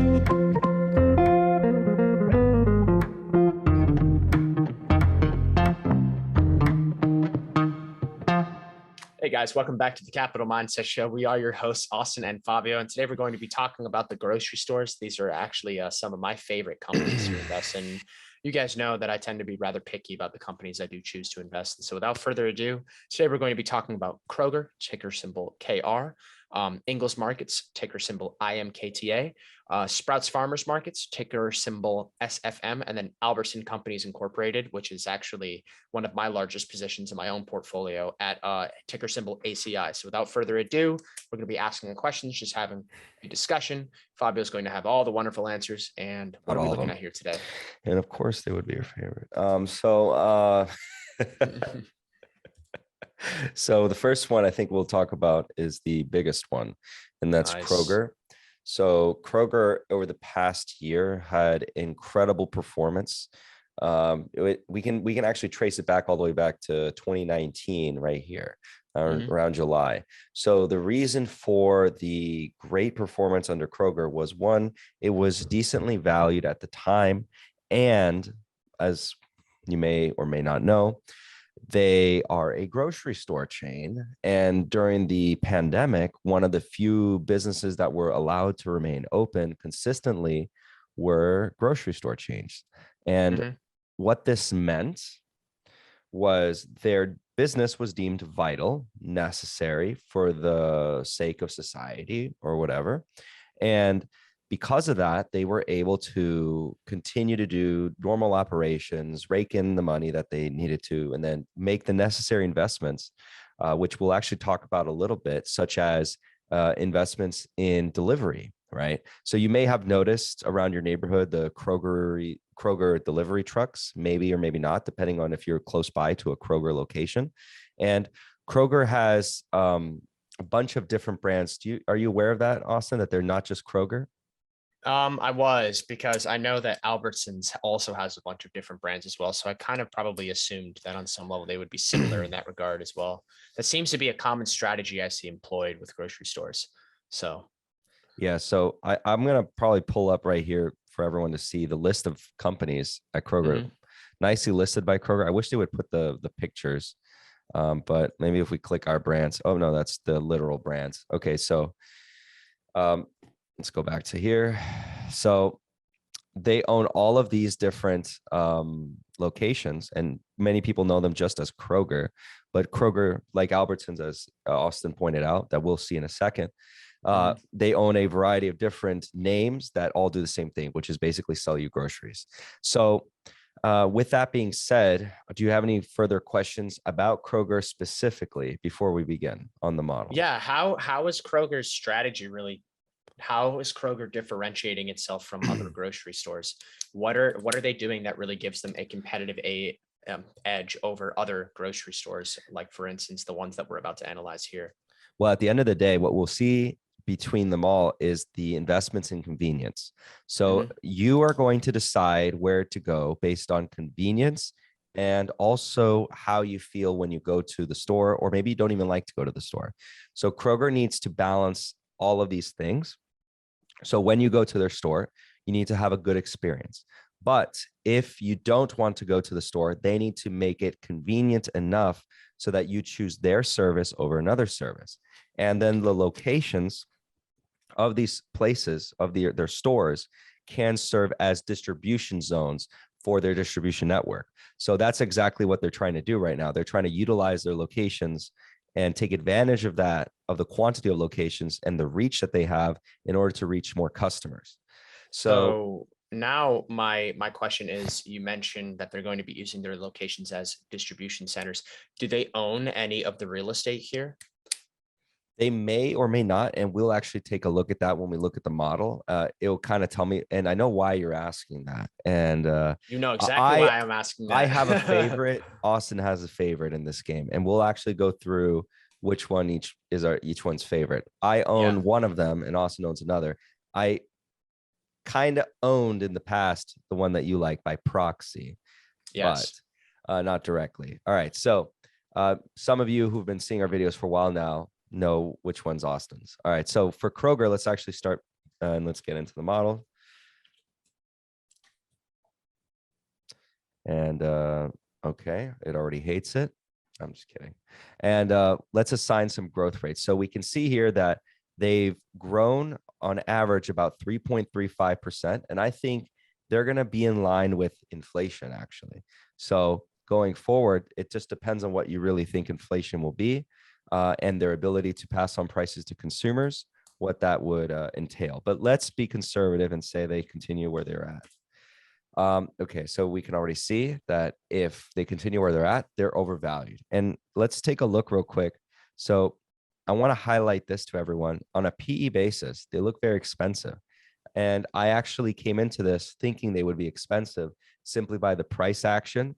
Hey guys, welcome back to the Capital Mindset Show. We are your hosts, Austin and Fabio, and today we're going to be talking about the grocery stores. These are actually some of my favorite companies to invest in. You guys know that I tend to be rather picky about the companies I do choose to invest in. So without further ado, today we're going to be talking about Kroger, ticker symbol KR, Ingles Markets, ticker symbol IMKTA, Sprouts Farmers Markets, ticker symbol SFM, and then Albertsons Companies Incorporated, which is actually one of my largest positions in my own portfolio at ticker symbol ACI. So without further ado, we're going to be asking the questions, just having a discussion. Fabio is going to have all the wonderful answers. And what are we looking at here today? And of course, they would be your favorite. So the first one I think we'll talk about is the biggest one, and that's Nice. Kroger. So Kroger over the past year had incredible performance. We can actually trace it back all the way back to 2019 right here, around July. So the reason for the great performance under Kroger was, one, it was decently valued at the time, and as you may or may not know, they are a grocery store chain. And during the pandemic, one of the few businesses that were allowed to remain open consistently were grocery store chains. And what this meant was their business was deemed vital, necessary for the sake of society or whatever. And because of that, they were able to continue to do normal operations, rake in the money that they needed to, and then make the necessary investments, which we'll actually talk about a little bit, such as investments in delivery, right? So you may have noticed around your neighborhood the Kroger delivery trucks, maybe or maybe not, depending on if you're close by to a Kroger location. And Kroger has a bunch of different brands. Are you aware of that, Austin, that they're not just Kroger? I was, because I know that Albertsons also has a bunch of different brands as well. So I kind of probably assumed that on some level they would be similar in that regard as well. That seems to be a common strategy I see employed with grocery stores. So yeah, so I'm gonna probably pull up right here for everyone to see the list of companies at Kroger, nicely listed by Kroger. I wish they would put the pictures, but maybe if we click our brands. Oh no, that's the literal brands. Okay, so let's go back to here. So they own all of these different locations, and many people know them just as Kroger. But Kroger, like Albertsons, as Austin pointed out, that we'll see in a second, they own a variety of different names that all do the same thing, which is basically sell you groceries. So with that being said, do you have any further questions about Kroger specifically before we begin on the model? yeah, how is Kroger's strategy really? How is Kroger differentiating itself from other grocery stores? What are they doing that really gives them a competitive edge over other grocery stores, like, for instance, the ones that we're about to analyze here? Well, at the end of the day, what we'll see between them all is the investments in convenience. So you are going to decide where to go based on convenience, and also how you feel when you go to the store, or maybe you don't even like to go to the store. So Kroger needs to balance all of these things. So when you go to their store, you need to have a good experience. But if you don't want to go to the store, they need to make it convenient enough so that you choose their service over another service. And then the locations of these places, of their stores, can serve as distribution zones for their distribution network. So that's exactly what they're trying to do right now. They're trying to utilize their locations and take advantage of that, of the quantity of locations and the reach that they have, in order to reach more customers. So now my question is, you mentioned that they're going to be using their locations as distribution centers. Do they own any of the real estate here? They may or may not, and we'll actually take a look at that when we look at the model. It'll kind of tell me, and I know why you're asking that. And you know exactly why I'm asking that. I have a favorite. Austin has a favorite in this game, and we'll actually go through which one each one's favorite. I own one of them, and Austin owns another. I kind of owned in the past the one that you like by proxy, but not directly. All right, so some of you who've been seeing our videos for a while now know which one's Austin's. All right, so for Kroger, let's actually start and let's get into the model. And okay, it already hates it. I'm just kidding. And let's assign some growth rates. So we can see here that they've grown on average about 3.35%. And I think they're going to be in line with inflation, actually. So going forward, it just depends on what you really think inflation will be and their ability to pass on prices to consumers, what that would entail. But let's be conservative and say they continue where they're at. Okay, so we can already see that if they continue where they're at, they're overvalued. And let's take a look real quick. So I want to highlight this to everyone. On a PE basis, they look very expensive. And I actually came into this thinking they would be expensive simply by the price action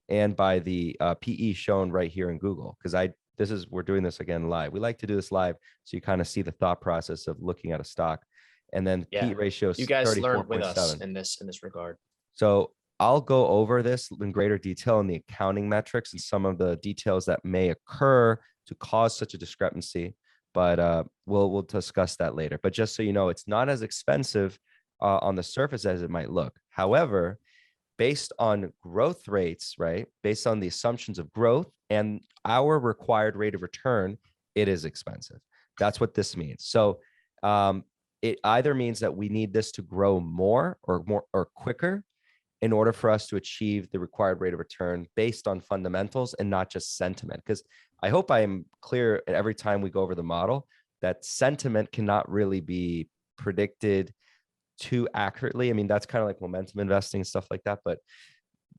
and by the PE shown right here in Google. Because we're doing this again live. We like to do this live so you kind of see the thought process of looking at a stock. And then Yeah, PE ratio you is guys learned with us 34.7. in this regard. So I'll go over this in greater detail in the accounting metrics and some of the details that may occur to cause such a discrepancy. But we'll discuss that later. But just so you know, it's not as expensive on the surface as it might look. However, based on growth rates, right? Based on the assumptions of growth and our required rate of return, it is expensive. That's what this means. So it either means that we need this to grow more or quicker in order for us to achieve the required rate of return based on fundamentals and not just sentiment. Because I hope I am clear every time we go over the model that sentiment cannot really be predicted too accurately. I mean, that's kind of like momentum investing and stuff like that. But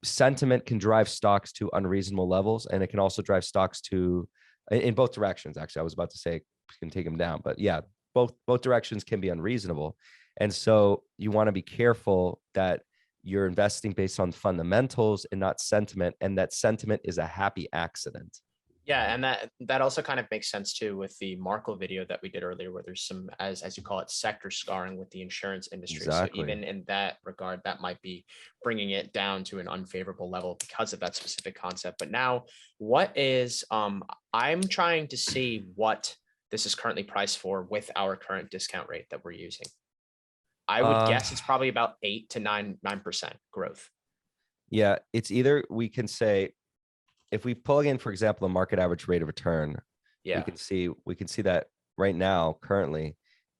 sentiment can drive stocks to unreasonable levels, and it can also drive stocks to in both directions. Actually, I was about to say can take them down, but yeah, both directions can be unreasonable. And so you want to be careful that you're investing based on fundamentals and not sentiment, and that sentiment is a happy accident. Yeah, and that also kind of makes sense too with the Markle video that we did earlier, where there's some, as you call it, sector scarring with the insurance industry. So Exactly. even in that regard, that might be bringing it down to an unfavorable level because of that specific concept. But now, what is I'm trying to see what this is currently priced for with our current discount rate that we're using. I would guess it's probably about 8 to 9% growth. Yeah, it's either we can say if we plug in, for example, the market average rate of return, Yeah. we can see that right now, currently,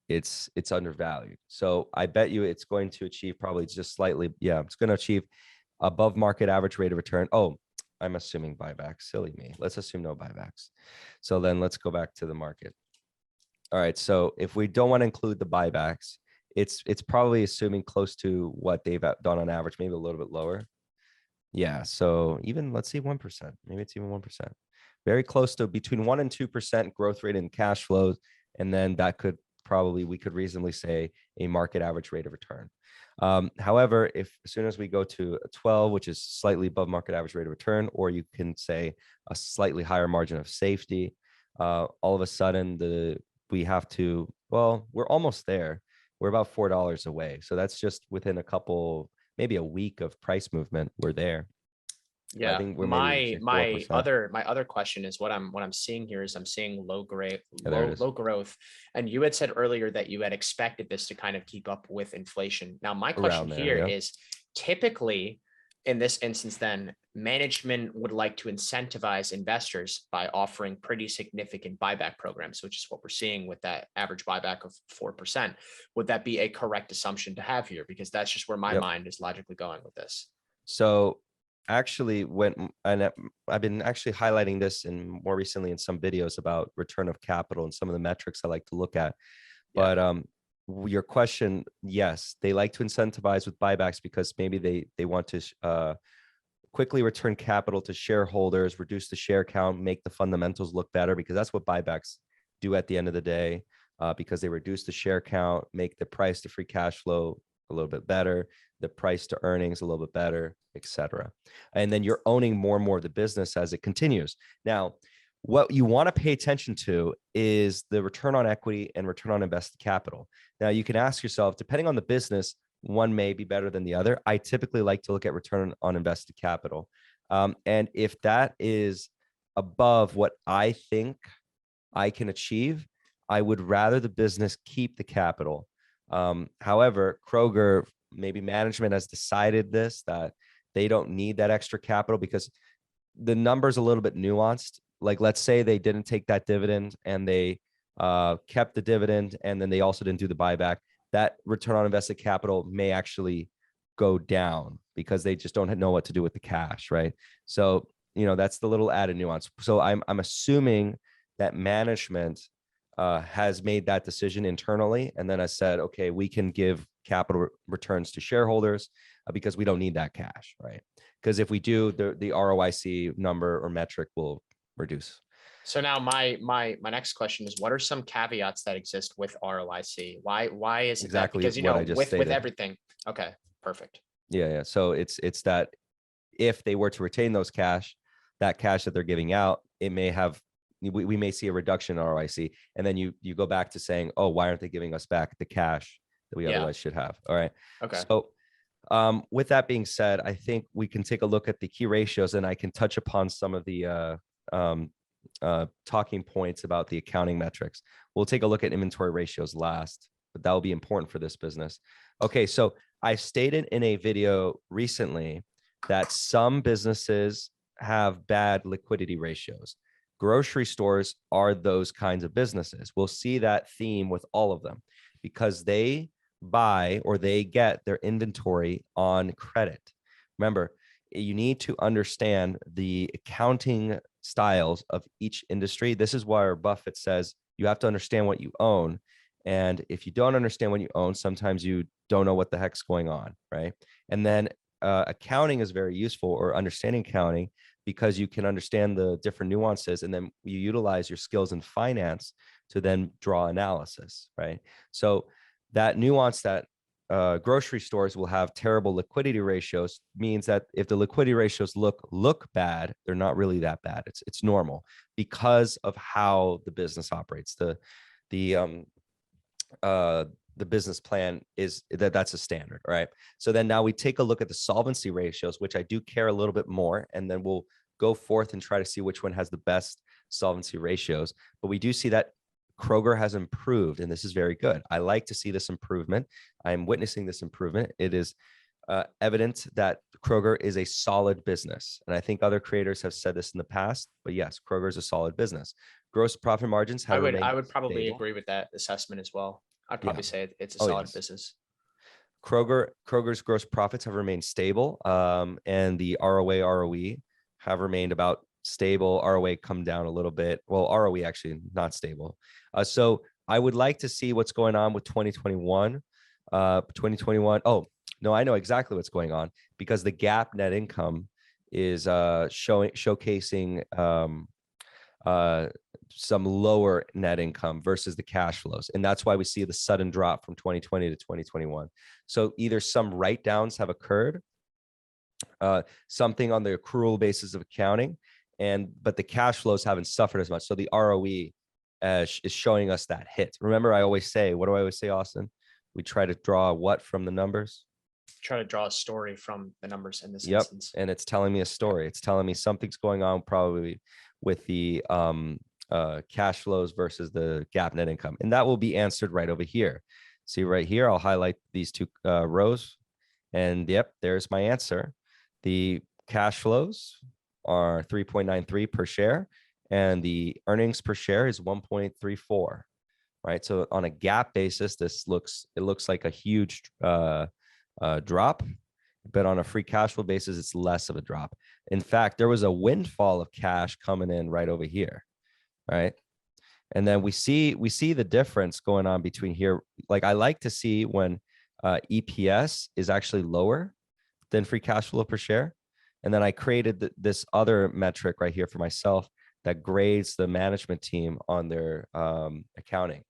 it's undervalued. So I bet you it's going to achieve probably just slightly. Yeah, it's going to achieve above market average rate of return. Oh, I'm assuming buybacks. Silly me. Let's assume no buybacks. So then let's go back to the market. All right. So if we don't want to include the buybacks, it's probably assuming close to what they've done on average, maybe a little bit lower. Yeah. So even let's see 1%. Maybe it's even 1%. Very close to between 1% and 2% growth rate in cash flows. And then that could probably, we could reasonably say a market average rate of return. However, if as soon as we go to a 12, which is slightly above market average rate of return, or you can say a slightly higher margin of safety, all of a sudden we have to, well, we're almost there. We're about $4 away. So that's just within a couple, maybe a week of price movement. We're there. Yeah, I think we're maybe reaching 4%. my other question is what I'm seeing here is I'm seeing low There it is. growth, and you had said earlier that you had expected this to kind of keep up with inflation. Now my question Around there, here yeah. is typically in this instance, then management would like to incentivize investors by offering pretty significant buyback programs, which is what we're seeing with that average buyback of 4%. Would that be a correct assumption to have here? Because that's just where my Yep. mind is logically going with this. So actually I've been actually highlighting this in more recently in some videos about return of capital and some of the metrics I like to look at. Yeah. But your question, yes, they like to incentivize with buybacks because maybe they want to quickly return capital to shareholders, reduce the share count, make the fundamentals look better, because that's what buybacks do at the end of the day, because they reduce the share count, make the price to free cash flow a little bit better, the price to earnings a little bit better, etc. And then you're owning more and more of the business as it continues. Now, what you want to pay attention to is the return on equity and return on invested capital. Now, you can ask yourself, depending on the business, one may be better than the other. I typically like to look at return on invested capital. And if that is above what I think I can achieve, I would rather the business keep the capital. However, Kroger, maybe management has decided this, that they don't need that extra capital because the number's a little bit nuanced. Like, let's say they didn't take that dividend and they kept the dividend, and then they also didn't do the buyback. That return on invested capital may actually go down because they just don't know what to do with the cash, right? So, that's the little added nuance. So I'm assuming that management has made that decision internally, and then I said, okay, we can give capital returns to shareholders because we don't need that cash, right? Because if we do, the ROIC number or metric will reduce. So now my next question is, what are some caveats that exist with ROIC? Why is it that? Exactly Because what I just with stated. everything. Okay, perfect. Yeah. So it's that if they were to retain that cash that they're giving out, it may have, we may see a reduction in ROIC. And then you go back to saying, oh, why aren't they giving us back the cash that we otherwise should have? All right. Okay. So with that being said, I think we can take a look at the key ratios, and I can touch upon some of the talking points about the accounting metrics. We'll take a look at inventory ratios last, but that will be important for this business. Okay. So I stated in a video recently that some businesses have bad liquidity ratios. Grocery stores are those kinds of businesses. We'll see that theme with all of them because they buy or they get their inventory on credit. Remember, you need to understand the accounting styles of each industry. This is why Buffett says you have to understand what you own. And if you don't understand what you own, sometimes you don't know what the heck's going on, right? And then accounting is very useful, or understanding accounting, because you can understand the different nuances, and then you utilize your skills in finance to then draw analysis, right? So that nuance that grocery stores will have terrible liquidity ratios means that if the liquidity ratios look bad, they're not really that bad. It's normal because of how the business operates. The business plan is that's a standard, right? So then now we take a look at the solvency ratios, which I do care a little bit more, and then we'll go forth and try to see which one has the best solvency ratios. But we do see that Kroger has improved, and this is very good. I like to see this improvement. I'm witnessing this improvement. It is evident that Kroger is a solid business. And I think other creators have said this in the past, but yes, Kroger is a solid business. Gross profit margins have remained I would probably stable. agree with that assessment as well. I'd probably say it's a solid business. Kroger's gross profits have remained stable, and the ROA, ROE have remained about stable. ROA come down a little bit. Well, ROE actually not stable. So I would like to see what's going on with 2021. 2021. Oh, no, I know exactly what's going on because the GAAP net income is showcasing some lower net income versus the cash flows. And that's why we see the sudden drop from 2020 to 2021. So either some write downs have occurred, something on the accrual basis of accounting, but the cash flows haven't suffered as much. So the ROE is showing us that hit. Remember, I always say, what do I always say, Austin? We try to draw what from the numbers? Try to draw a story from the numbers in this Yep. instance. And it's telling me a story. It's telling me something's going on probably with the cash flows versus the GAAP net income. And that will be answered right over here. See right here, I'll highlight these two rows. And yep, there's my answer. The cash flows are 3.93 per share, and the earnings per share is 1.34. Right. So on a GAAP basis, it looks like a huge drop, but on a free cash flow basis, it's less of a drop. In fact, there was a windfall of cash coming in right over here. Right. And then we see the difference going on between here. Like I like to see when EPS is actually lower than free cash flow per share. And then I created this other metric right here for myself that grades the management team on their accounting.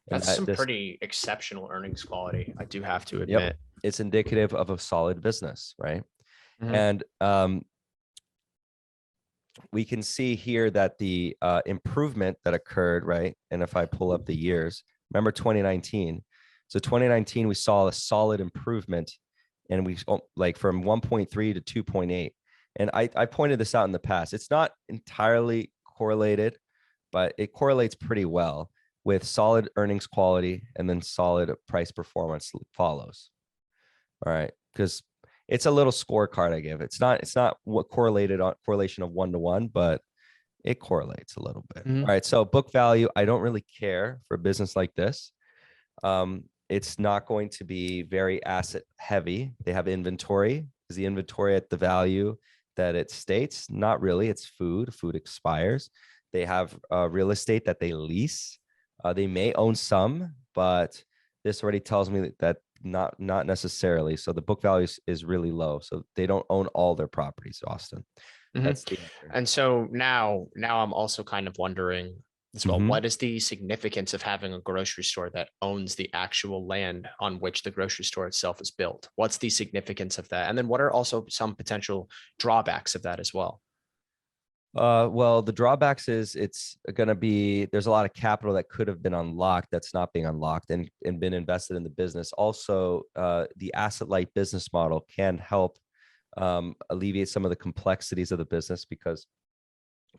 That's some pretty exceptional earnings quality, I do have to admit. Yep, it's indicative of a solid business, right? Mm-hmm. And we can see here that the improvement that occurred, right? And if I pull up the years, remember 2019. So 2019, we saw a solid improvement, and we like from 1.3 to 2.8. And I pointed this out in the past. It's not entirely correlated, but it correlates pretty well with solid earnings quality, and then solid price performance follows. All right. Because it's a little scorecard I give. It's not what correlation of 1 to 1, but it correlates a little bit. Mhm. All right. So book value, I don't really care for a business like this. It's not going to be very asset heavy. They have inventory. Is the inventory at the value that it states? Not really. It's food. Food expires. They have real estate that they lease. They may own some, but this already tells me that not necessarily. So the book value is really low. So they don't own all their properties, Austin. Mhm. That's the answer. And so now I'm also kind of wondering as well, Mhm. what is the significance of having a grocery store that owns the actual land on which the grocery store itself is built? What's the significance of that? And then what are also some potential drawbacks of that as well? Well, the drawbacks is it's going to be there's a lot of capital that could have been unlocked that's not being unlocked and been invested in the business. Also, the asset light business model can help alleviate some of the complexities of the business because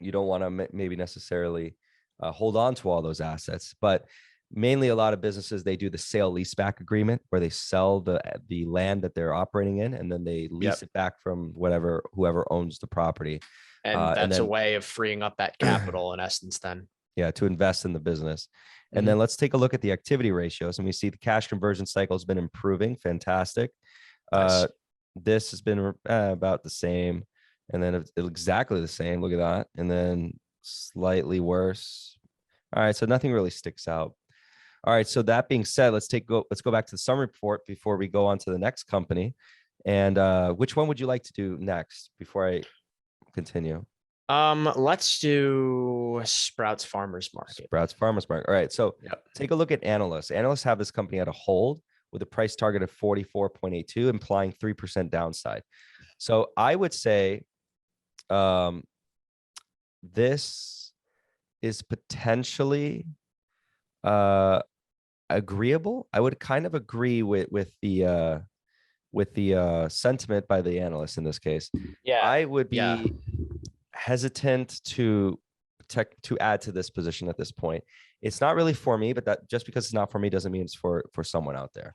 you don't want to maybe necessarily hold on to all those assets. But mainly, a lot of businesses they do the sale leaseback agreement where they sell the land that they're operating in, and then they lease Yep. it back from whoever owns the property. And And that's a then way of freeing up that capital in essence, then. yeah, to invest in the business. And Mhm. then let's take a look at the activity ratios. And we see the cash conversion cycle has been improving. Fantastic. Nice. This has been about the same. And then it's exactly the same. Look at that. And then slightly worse. All right. So nothing really sticks out. All right. So that being said, let's go back to the summary report before we go on to the next company. And which one would you like to do next before I continue? Let's do Sprouts Farmers Market. Sprouts Farmers Market. All right. So Yep. take a look at analysts. Analysts have this company at a hold with a price target of 44.82, implying 3% downside. So I would say this is potentially agreeable. I would kind of agree with the sentiment by the analyst in this case. Yeah. I would Yeah. be hesitant to add to this position at this point. It's not really for me, but that just because it's not for me doesn't mean it's for someone out there.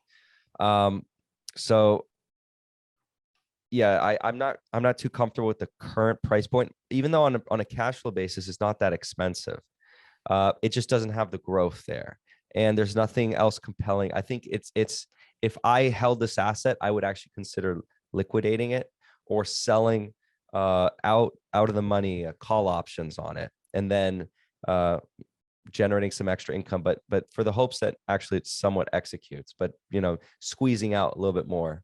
So yeah, I'm not too comfortable with the current price point, even though on a cash flow basis, it's not that expensive. It just doesn't have the growth there, and there's nothing else compelling. I think it's if I held this asset, I would actually consider liquidating it or selling out of the money call options on it, and then generating some extra income. But for the hopes that actually it somewhat executes, but squeezing out a little bit more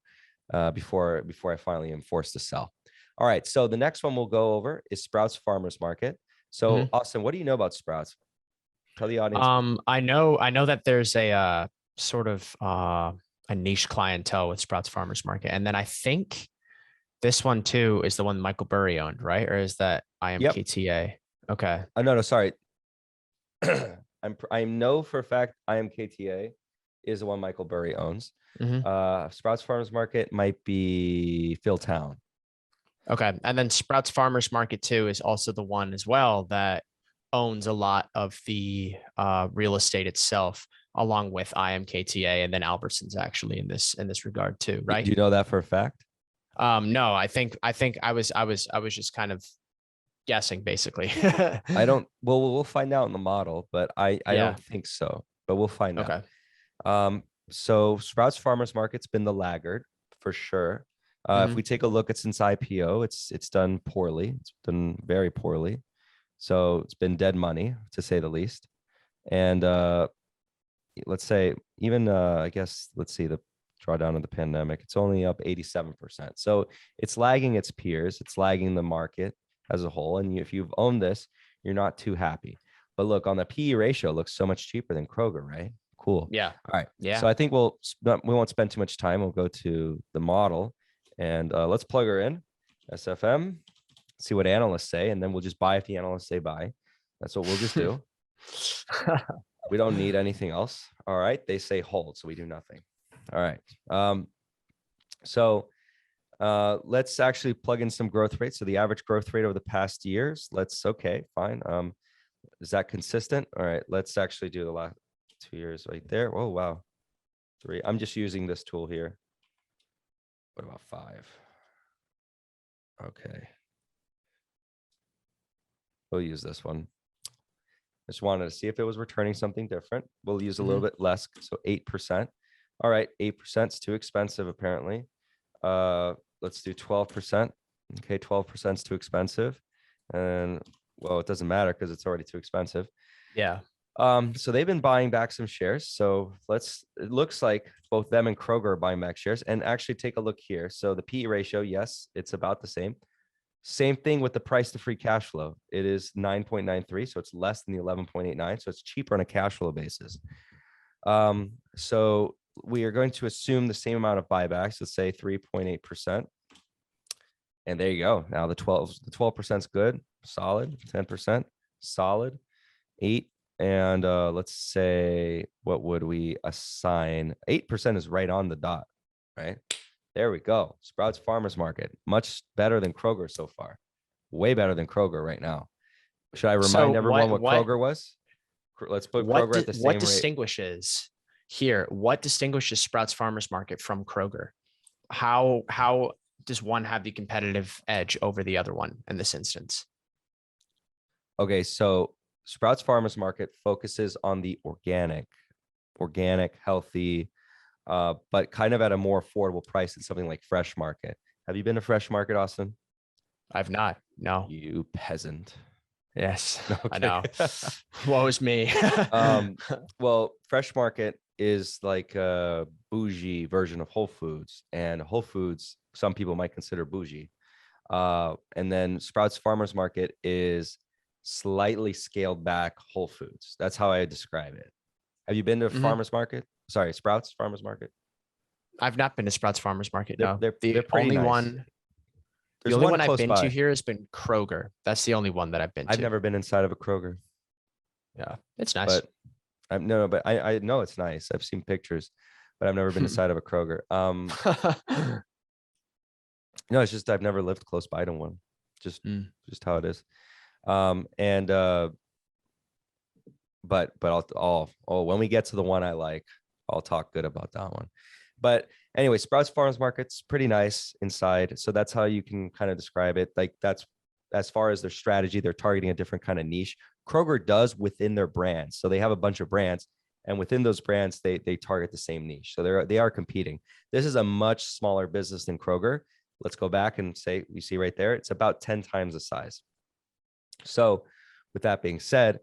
before I finally am forced to sell. All right, so the next one we'll go over is Sprouts Farmers Market. So Mhm. Austin, what do you know about Sprouts? Tell the audience. I know that there's a sort of a niche clientele with Sprouts Farmers Market, and then I think this one too is the one Michael Burry owned, right? Or is that Yep. IMKTA? Okay. No, sorry. I know for a fact IMKTA is the one Michael Burry owns. Mhm. Sprouts Farmers Market might be Phil Town. Okay. And then Sprouts Farmers Market too is also the one as well that owns a lot of the real estate itself, along with IMKTA and then Albertsons actually in this regard too, Do right? you know that for a fact? No, I think I was just kind of guessing basically. I don't. Well, we'll find out in the model, but I Yeah. don't think so. But we'll find out. Okay. So Sprouts Farmers Market's been the laggard for sure. If Mhm. we take a look at since IPO, it's done poorly. It's done very poorly. So it's been dead money to say the least. And let's say even I guess let's see the drawdown of the pandemic. It's only up 87%. So it's lagging its peers. It's lagging the market as a whole. And if you've owned this, you're not too happy. But look, on the PE ratio, it looks so much cheaper than Kroger, right? Cool. Yeah. All right. Yeah. So I think we won't spend too much time. We'll go to the model and let's plug her in. SFM, see what analysts say, and then we'll just buy if the analysts say buy. That's what we'll just do. We don't need anything else. All right. They say hold, so we do nothing. All right. So let's actually plug in some growth rates. So the average growth rate over the past years, okay, fine. Is that consistent? All right. Let's actually do the last 2 years right there. Oh, wow. 3. I'm just using this tool here. What about 5? Okay. We'll use this one. Just wanted to see if it was returning something different. We'll use a little bit less. So 8%. All right. 8% is too expensive, apparently. Let's do 12%. Okay. 12% is too expensive. And well, it doesn't matter because it's already too expensive. Yeah. So they've been buying back some shares. So it looks like both them and Kroger are buying back shares. And actually take a look here. So the PE ratio, yes, it's about the same. Same thing with the price to free cash flow. It is 9.93. So it's less than the 11.89. So it's cheaper on a cash flow basis. So we are going to assume the same amount of buybacks, let's say 3.8%. And there you go. Now the 12% is good, solid, 10%, solid, 8. And let's say, what would we assign? 8% is right on the dot, right? There we go. Sprouts Farmers Market, much better than Kroger so far. Way better than Kroger right now. Should I remind everyone what Kroger was? Let's put Kroger at the same rate. What distinguishes here? What distinguishes Sprouts Farmers Market from Kroger? How does one have the competitive edge over the other one in this instance? Okay, so Sprouts Farmers Market focuses on the organic, healthy, but kind of at a more affordable price than something like Fresh Market. Have you been to Fresh Market, Austin? I've not. No. You peasant. Yes, Okay. I know. Woe is me. Well, Fresh Market is like a bougie version of Whole Foods, and Whole Foods, some people might consider bougie. And then Sprouts Farmers Market is slightly scaled back Whole Foods. That's how I describe it. Have you been to Farmers Market? Sorry, Sprouts Farmers Market. I've not been to Sprouts Farmers Market. No, they're the pretty only nice. one. There's the only one one I've close been by. to here has been Kroger. That's the only one that I've been to. I've never been inside of a Kroger. Yeah, it's nice. But I know it's nice. I've seen pictures, but I've never been inside of a Kroger. No, it's just I've never lived close by to one. Just how it is. But I'll when we get to the one I like, I'll talk good about that one. But anyway, Sprouts Farmers Market's pretty nice inside. So that's how you can kind of describe it. Like that's as far as their strategy, they're targeting a different kind of niche. Kroger does within their brands. So they have a bunch of brands, and within those brands, they target the same niche. So they are competing. This is a much smaller business than Kroger. Let's go back and say, we see right there, it's about 10 times the size. So with that being said,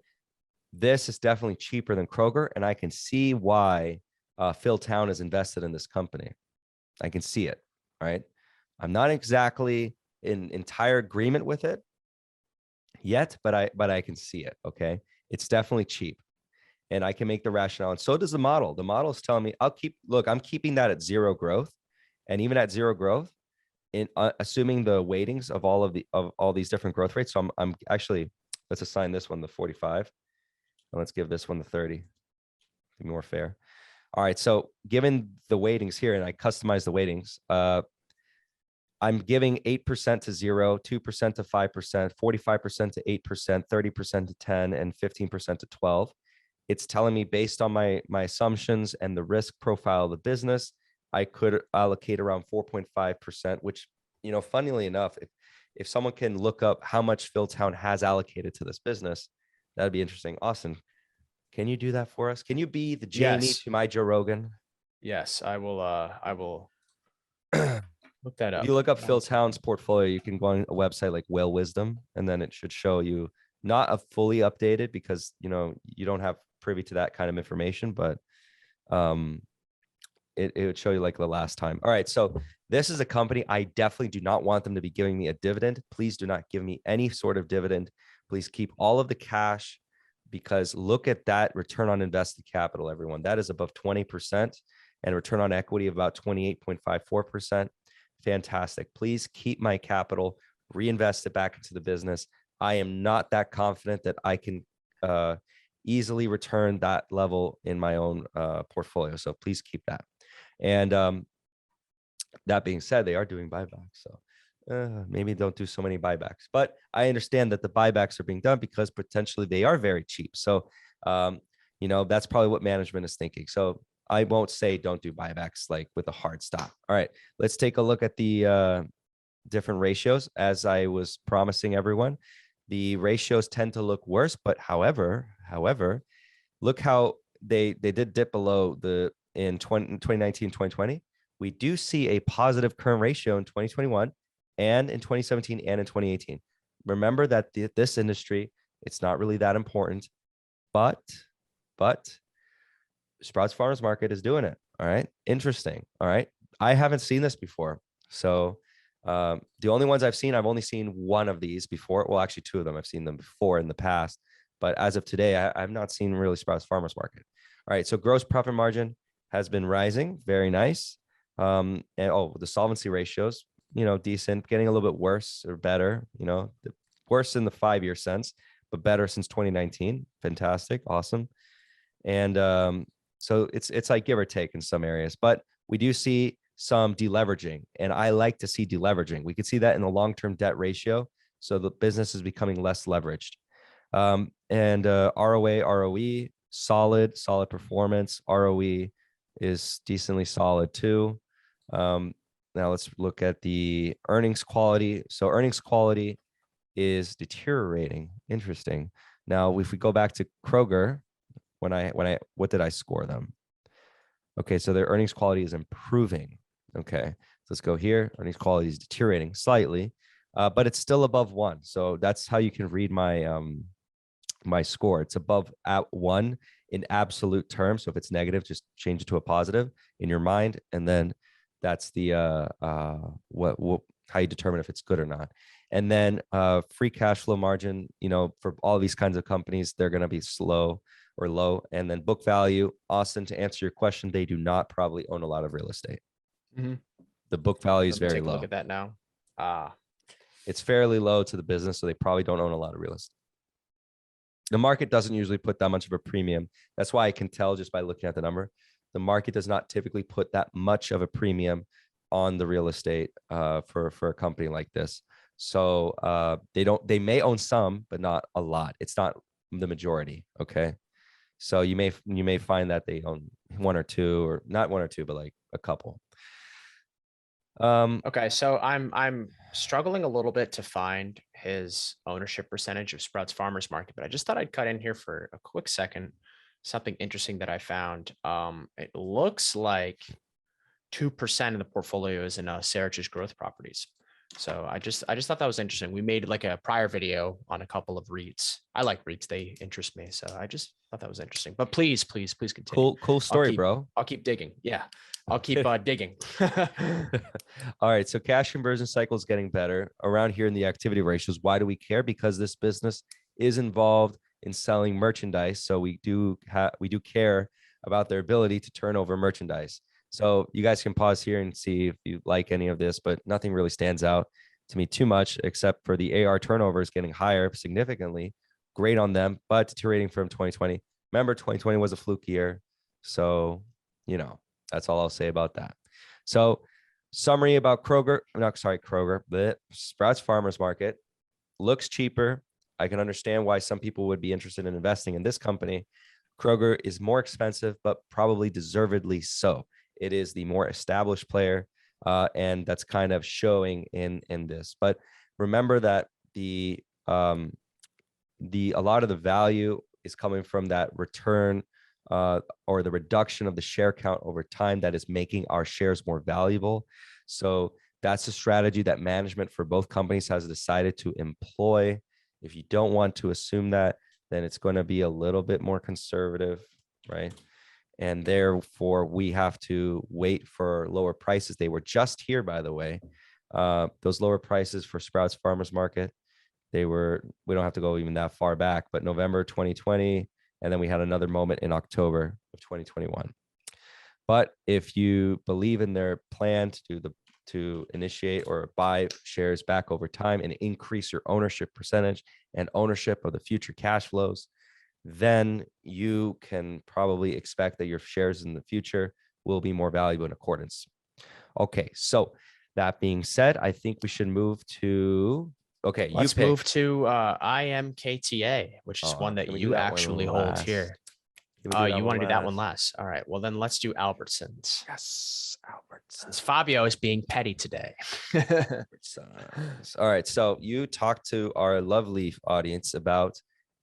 this is definitely cheaper than Kroger, and I can see why Phil Town is invested in this company. I can see it, right? I'm not exactly in entire agreement with it yet, but I can see it. Okay, it's definitely cheap, and I can make the rationale. And so does the model. The model is telling me I'm keeping that at 0 growth, and even at 0 growth, in assuming the weightings of all these different growth rates. So I'm actually, let's assign this one the 45, and let's give this one the 30. Be more fair. All right. So given the weightings here, and I customize the weightings, I'm giving 8% to 0, 2% to 5%, 45% to 8%, 30% to 10, and 15% to 12. It's telling me based on my assumptions and the risk profile of the business, I could allocate around 4.5%, which, funnily enough, if someone can look up how much Philtown has allocated to this business, that'd be interesting. Austin, can you do that for us? Can you be the Jamie to my Joe Rogan? Yes, I will. I will look that up. If you look up Philtown's portfolio, you can go on a website like Whale Wisdom, and then it should show you not a fully updated, because you don't have privy to that kind of information, but it would show you like the last time. All right, so this is a company. I definitely do not want them to be giving me a dividend. Please do not give me any sort of dividend. Please keep all of the cash, because look at that return on invested capital, everyone. That is above 20%, and return on equity of about 28.54%. Fantastic. Please keep my capital, reinvest it back into the business. I am not that confident that I can easily return that level in my own portfolio. So please keep that. And that being said, they are doing buybacks. So maybe don't do so many buybacks, but I understand that the buybacks are being done because potentially they are very cheap. So, that's probably what management is thinking. So I won't say don't do buybacks like with a hard stop. All right, let's take a look at the different ratios. As I was promising everyone, the ratios tend to look worse, but however, look how they did dip below the in 2019, 2020. We do see a positive current ratio in 2021 and in 2017 and in 2018. Remember that this industry, it's not really that important, but Sprouts Farmers Market is doing it. All right. Interesting. All right. I haven't seen this before. So the only ones I've only seen one of these before. Well, actually two of them. I've seen them before in the past. But as of today, I've not seen really Sprouts Farmers Market. All right. So gross profit margin has been rising. Very nice. And the solvency ratios, decent, getting a little bit worse or better, worse in the 5-year sense, but better since 2019. Fantastic. Awesome. And so it's like give or take in some areas, but we do see some deleveraging, and I like to see deleveraging. We could see that in the long-term debt ratio. So the business is becoming less leveraged. And ROA, ROE, solid performance. ROE is decently solid too. Now let's look at the earnings quality. So earnings quality is deteriorating. Interesting. Now, if we go back to Kroger, what did I score them? Okay, so their earnings quality is improving. Okay, so let's go here. Earnings quality is deteriorating slightly, but it's still above 1. So that's how you can read my my score. It's above at 1 in absolute terms. So if it's negative, just change it to a positive in your mind, and then that's the how you determine if it's good or not. And then free cash flow margin, for all these kinds of companies, they're going to be slow or low. And then book value, Austin, to answer your question, they do not probably own a lot of real estate. Mm-hmm. The book value is very take a low. Look at that now. It's fairly low to the business, so they probably don't own a lot of real estate. The market doesn't usually put that much of a premium. That's why I can tell just by looking at the number. The market does not typically put that much of a premium on the real estate for a company like this. So they may own some, but not a lot. It's not the majority. Okay. So you may find that they own 1 or 2, or not 1 or 2, but like a couple. Okay, so I'm struggling a little bit to find his ownership percentage of Sprouts Farmers Market, but I just thought I'd cut in here for a quick second. Something interesting that I found. It looks like 2% of the portfolio is in Serich's growth properties. So I just thought that was interesting. We made like a prior video on a couple of REITs. I like REITs; they interest me. So I just thought that was interesting. But please continue. Cool story, bro. I'll keep digging. Yeah, I'll keep digging. All right. So cash conversion cycle is getting better around here in the activity ratios. Why do we care? Because this business is involved in selling merchandise. So we do care about their ability to turn over merchandise. So you guys can pause here and see if you like any of this, but nothing really stands out to me too much, except for the AR turnover is getting higher significantly. Great on them, but deteriorating from 2020. Remember, 2020 was a fluke year. So, that's all I'll say about that. So summary about Kroger, but Sprouts Farmers Market looks cheaper. I can understand why some people would be interested in investing in this company. Kroger is more expensive, but probably deservedly so. It is the more established player, and that's kind of showing in this. But remember that a lot of the value is coming from that return or the reduction of the share count over time that is making our shares more valuable. So that's a strategy that management for both companies has decided to employ. If you don't want to assume that, then it's going to be a little bit more conservative, right? And therefore, we have to wait for lower prices. They were just here, by the way. Those lower prices for Sprouts Farmers Market, we don't have to go even that far back, but November 2020, and then we had another moment in October of 2021. But if you believe in their plan to initiate or buy shares back over time and increase your ownership percentage and ownership of the future cash flows, then you can probably expect that your shares in the future will be more valuable in accordance. Okay, so that being said, I think we should move to, let's move to IMKTA, which is one that you actually hold here. Can we do that You one want to do that one last? last? All right. Well, then let's do Albertsons. Yes, Since Albertsons. Fabio is being petty today. Albertsons. All right. So you talk to our lovely audience about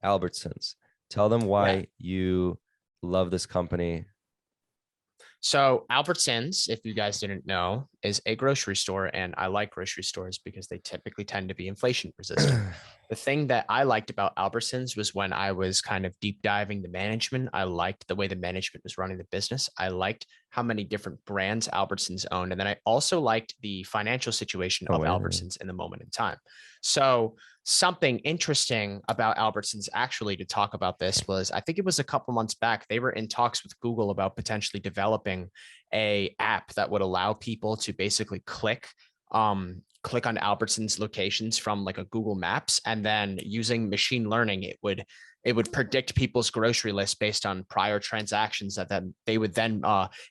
Albertsons. Tell them Yeah. why you love this company. So Albertsons, if you guys didn't know, is a grocery store, and I like grocery stores because they typically tend to be inflation resistant. The thing that I liked about Albertsons was when I was kind of deep diving the management, I liked the way the management was running the business. I liked how many different brands Albertsons owned. And then I also liked the financial situation Oh, of wait. Albertsons in the moment in time. So something interesting about Albertsons actually to talk about this was, I think it was a couple months back, they were in talks with Google about potentially developing a app that would allow people to basically click on Albertsons locations from like a Google Maps, and then using machine learning, it would predict people's grocery list based on prior transactions that then they would then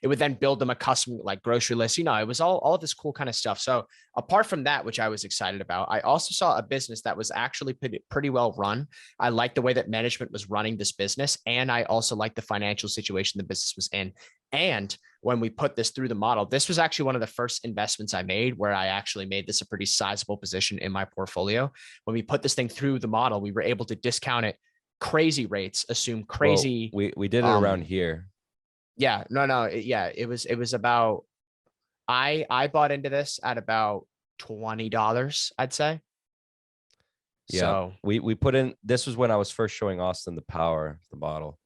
it would then build them a custom like grocery list. It was all of this cool kind of stuff. So apart from that, which I was excited about, I also saw a business that was actually pretty well run. I liked the way that management was running this business, and I also liked the financial situation the business was in. And when we put this through the model, this was actually one of the first investments I made where I actually made this a pretty sizable position in my portfolio. When we put this thing through the model, we were able to discount it crazy rates, assume Well, crazy. we did it around here. Yeah, no, yeah, it was about, I bought into this at about $20, I'd say. Yeah. So We put in, this was when I was first showing Austin the power of the model.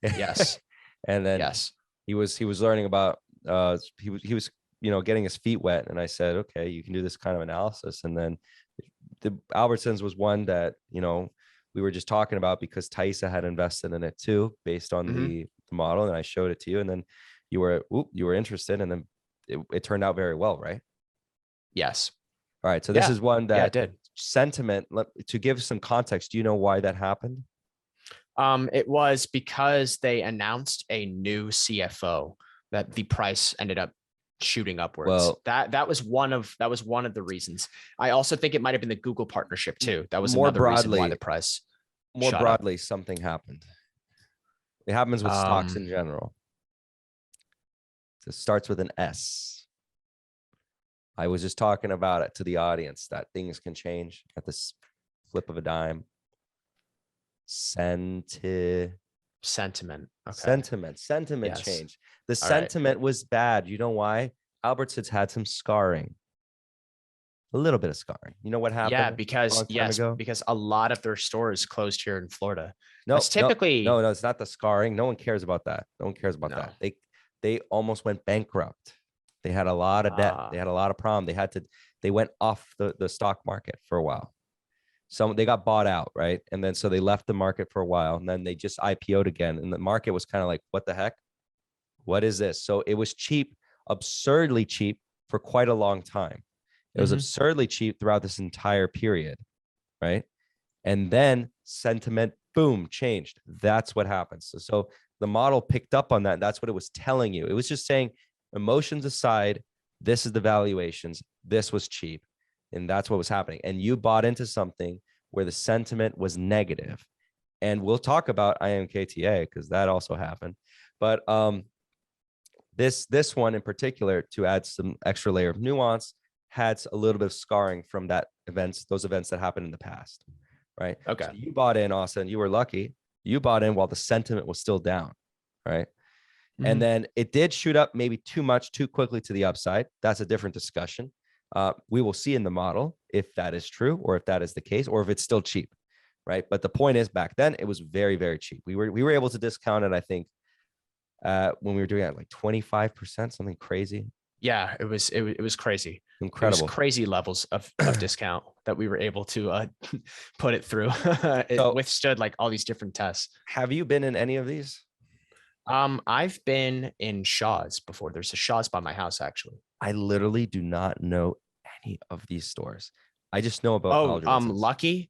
yes, And then yes. he was learning about he was getting his feet wet, and I said, okay, you can do this kind of analysis. And then the Albertsons was one that we were just talking about because Thaisa had invested in it too, based on Hmm. the model, and I showed it to you, and then you were interested, and then it turned out very well, right? Yes. All right, so this Yeah. is one Yeah, it that did. sentiment. To give some context, do you know why that happened? It was because they announced a new CFO that the price ended up shooting upwards. Well, That was one of the reasons. I also think it might have been the Google partnership too. That was more another reason why the broadly, price shot up. something happened. It happens with stocks Um, in general. It starts with an S. I was just talking about it to the audience that things can change at this flip of a dime. Sentiment Sentiment. Okay. Yes. change. The All right. sentiment was bad. You know why? Albertsons had some scarring, a little bit of scarring. You know what Yeah, happened a because long time yes, ago? because a lot of their stores closed here in Florida. No, That's no, no, typically no. It's not the scarring. No one cares about that. No one cares about no. that. They almost went bankrupt. They had a lot of debt. Uh, They had a lot of problem. They went off the stock market for a while. So they got bought out, right? And then so they left the market for a while, and then they just IPO'd again. And the market was kind of like, what the heck? What is this? So it was cheap, absurdly cheap for quite a long time. It was mhm. absurdly cheap throughout this entire period, right? And then sentiment, boom, changed. That's what happens. So the model picked up on that. That's what it was telling you. It was just saying, emotions aside, this is the valuations. This was cheap. And that's what was happening. And you bought into something where the sentiment was negative. And we'll talk about IMKTA because that also happened. But this one in particular, to add some extra layer of nuance, had a little bit of scarring from those events that happened in the past, right? Okay. So you bought in, Austin. You were lucky. You bought in while the sentiment was still down, right? And Mhm. then it did shoot up maybe too much, too quickly to the upside. That's a different discussion. We will see in the model if that is true, or if that is the case, or if it's still cheap, right? But the point is, back then it was very, very cheap. We were able to discount it, I think, when we were doing it like 25%, something crazy. Yeah, it was crazy. It was Incredible. crazy levels of discount that we were able to put it through. It So withstood like all these different tests. have you been in any of these? I've been in Shaw's before. There's a Shaw's by my house actually. I literally do not know any of these stores. I just know about Oh, Albertsons.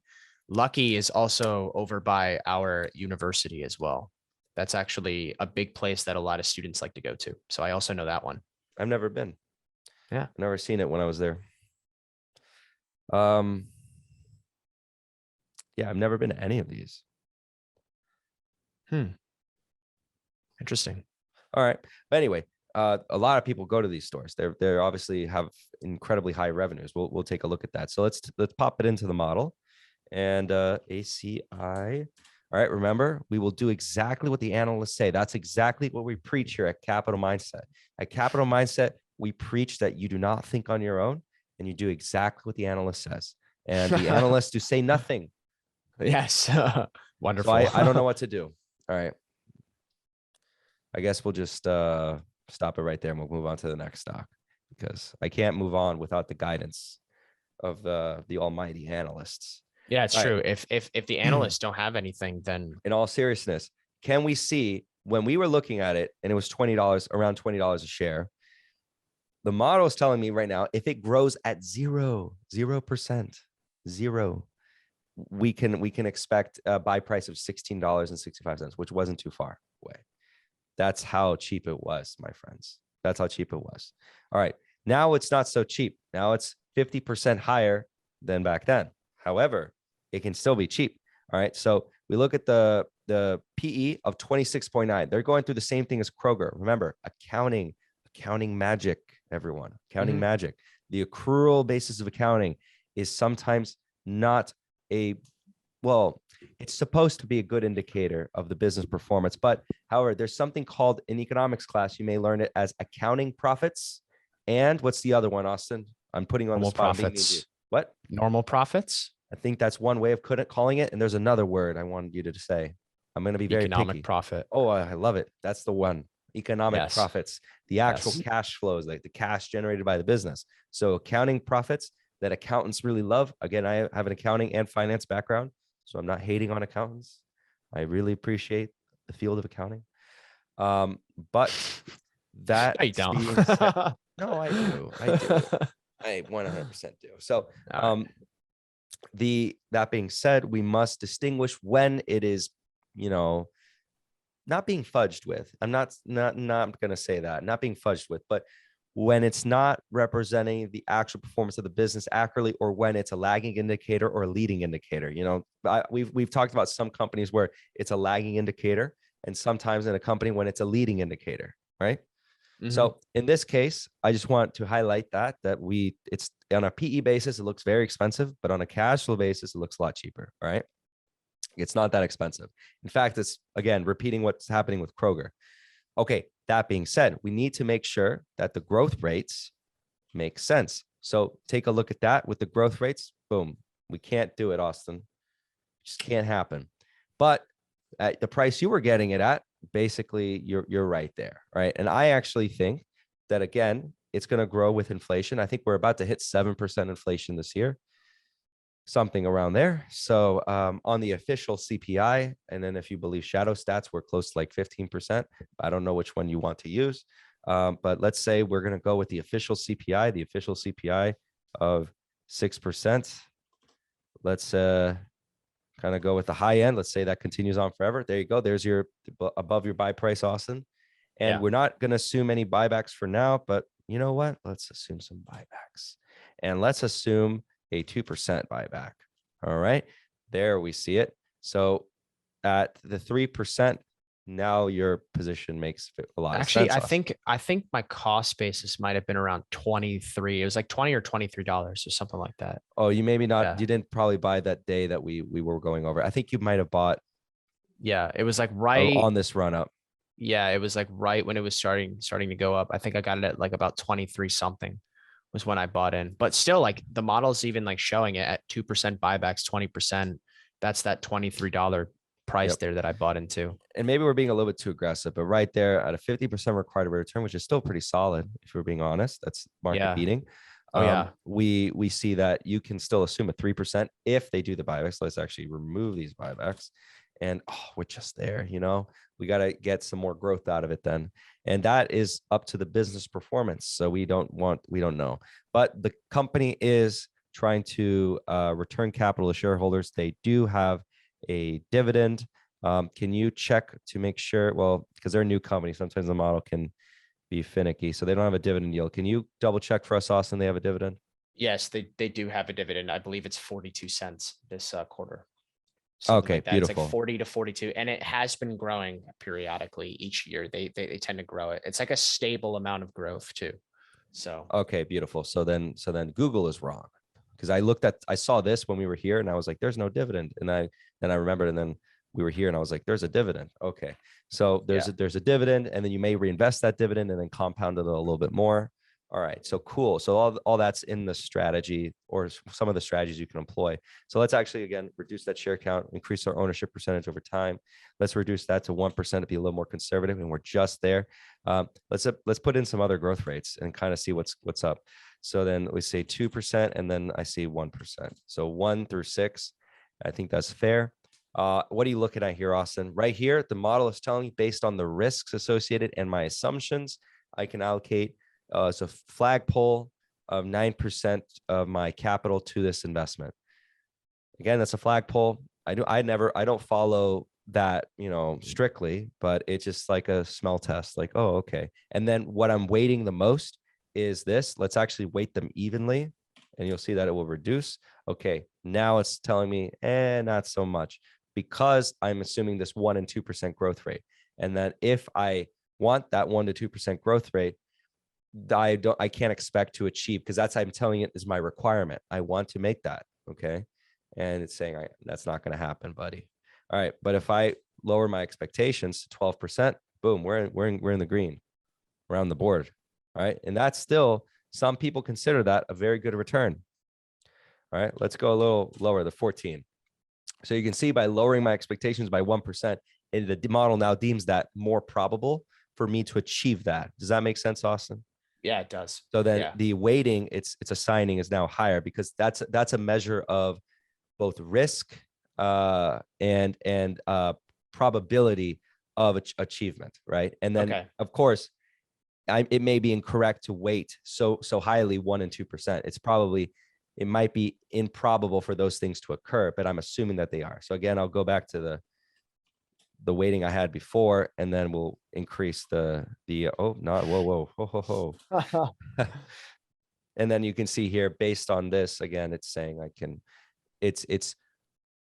Lucky is also over by our university as well. That's actually a big place that a lot of students like to go to. So I also know that one. I've never been. Yeah. I've never seen it when I was there. Um, yeah, I've never been to any of these. Hmm. Interesting. All right. But anyway, a lot of people go to these stores. They're obviously have incredibly high revenues. We'll take a look at that. So let's pop it into the model and ACI. All right. Remember, we will do exactly what the analysts say. That's exactly what we preach here at Capital Mindset. At Capital Mindset, we preach that you do not think on your own and you do exactly what the analyst says. And the analysts do say nothing. Yes. Wonderful. So I don't know what to do. All right. I guess we'll just stop it right there and we'll move on to the next stock because I can't move on without the guidance of the almighty analysts. Yeah, it's All true. right. If the analysts don't have anything, then In all seriousness, can we see when we were looking at it and it was $20, around $20 a share? The model is telling me right now, if it grows at 0%, we can expect a buy price of $16.65, which wasn't too far away. That's how cheap it was, my friends. That's how cheap it was. All right. Now it's not so cheap. Now it's 50% higher than back then. However, it can still be cheap. All right. So we look at the PE of 26.9. They're going through the same thing as Kroger. Remember, accounting magic, everyone. Accounting magic. The accrual basis of accounting is sometimes not it's supposed to be a good indicator of the business performance. But however, there's something called in economics class, you may learn it as accounting profits. And what's the other one, Austin? I'm putting on normal the spot. profits. What? Normal profits? I think that's one way of calling it. And there's another word I wanted you to say. I'm going to be very Economic picky. profit. Oh, I love it. That's the one. Economic profits, the actual cash flows, like the cash generated by the business. So accounting profits that accountants really love. Again, I have an accounting and finance background, so I'm not hating on accountants. I really appreciate the field of accounting. But that No, you don't. being said, no, I do. I 100% do. So that being said, we must distinguish when it is, not being fudged with. I'm not going to say that, not being fudged with, but when it's not representing the actual performance of the business accurately, or when it's a lagging indicator or a leading indicator. We've talked about some companies where it's a lagging indicator, and sometimes in a company when it's a leading indicator, right? So in this case, I just want to highlight that it's on a PE basis, it looks very expensive, but on a cash flow basis, it looks a lot cheaper, right? It's not that expensive. In fact, it's, again, repeating what's happening with Kroger. Okay, that being said, we need to make sure that the growth rates make sense. So take a look at that with the growth rates. Boom. We can't do it, Austin. It just can't happen. But at the price you were getting it at, basically, you're right there, right? And I actually think that, again, it's going to grow with inflation. I think we're about to hit 7% inflation this year. Something around there. So on the official CPI, and then if you believe shadow stats, we're close to like 15%. I don't know which one you want to use, but let's say we're going to go with the official CPI of 6%. Let's kind of go with the high end. Let's say that continues on forever. There you go. There's your above your buy price, Austin. And we're not going to assume any buybacks for now, but you know what? Let's assume some buybacks, and let's assume a 2% buyback. All right, there we see it. So at the 3%, now your position makes a lot of sense. Actually, I think my cost basis might have been around 23. It was like $20 or $23 or something like that. Oh, you maybe not. Yeah. You didn't probably buy that day that we were going over. I think you might have bought. Yeah, it was like right on this run up. Yeah, it was like right when it was starting to go up. I think I got it at like about 23 something. Was when I bought in, but still, like the model's even like showing it at 2% buybacks, 20%. That's that $23 price there that I bought into. And maybe we're being a little bit too aggressive, but right there at a 50% required return, which is still pretty solid, if we're being honest, that's market beating. We see that you can still assume a 3% if they do the buybacks. Let's actually remove these buybacks. And we're just there, we got to get some more growth out of it then. And that is up to the business performance. So we don't know. But the company is trying to return capital to shareholders. They do have a dividend. Can you check to make sure? Well, because they're a new company, sometimes the model can be finicky. So they don't have a dividend yield. Can you double check for us, Austin? They have a dividend? Yes, they do have a dividend. I believe it's 42 cents this quarter. something Okay, like that. It's like beautiful. 40 to 42, and it has been growing periodically each year. They tend to grow it. It's like a stable amount of growth too. So Okay, beautiful. So then Google is wrong, because I saw this when we were here and I was like, there's no dividend. And then I remembered, and then we were here and I was like, there's a dividend. Okay. So yeah, there's a dividend, and then you may reinvest that dividend and then compound it a little bit more. All right. So cool. So all that's in the strategy, or some of the strategies you can employ. So let's actually, again, reduce that share count, increase our ownership percentage over time. Let's reduce that to 1% to be a little more conservative. And we're just there. Let's put in some other growth rates and kind of see what's up. So then we say 2%, and then I see 1%. So 1 through 6, I think that's fair. What are you looking at here, Austin? Right here, the model is telling me, based on the risks associated and my assumptions, I can allocate so flagpole of 9% of my capital to this investment. Again, that's a flagpole. I don't follow that, strictly, but it's just like a smell test. Like, oh, okay. And then what I'm weighting the most is this. Let's actually weight them evenly, and you'll see that it will reduce. Okay, now it's telling me, not so much, because I'm assuming this 1 and 2% growth rate. And then if I want that 1 to 2% growth rate, I can't expect to achieve, because I'm telling it is my requirement. I want to make that. Okay. And it's saying, that's not going to happen, buddy. All right. But if I lower my expectations to 12%, boom, we're in the green. We're on the board. All right. And that's still, some people consider that a very good return. All right. Let's go a little lower, the 14. So you can see, by lowering my expectations by 1%, and the model now deems that more probable for me to achieve that. Does that make sense, Austin? yeah, it does. So then Yeah. the weighting it's assigning is now higher, because that's a measure of both risk and probability of achievement, right? And then Okay. of course, it may be incorrect to weight so highly 1 and 2%. It might be improbable for those things to occur, but I'm assuming that they are. So again, I'll go back to the weighting I had before, and then we'll increase the oh, not whoa ho ho ho. And then you can see here, based on this, again, it's saying it's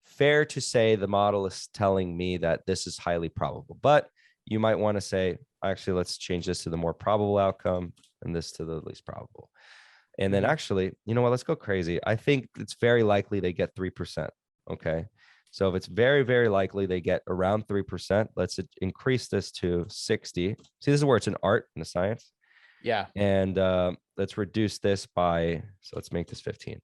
fair to say the model is telling me that this is highly probable, but you might want to say, actually, let's change this to the more probable outcome and this to the least probable. And then actually, you know what, let's go crazy. I think it's very likely they get 3%. Okay. So if it's very, very likely they get around 3%, let's increase this to 60. See, this is where it's an art and a science. Yeah. And let's reduce this by, so let's make this 15.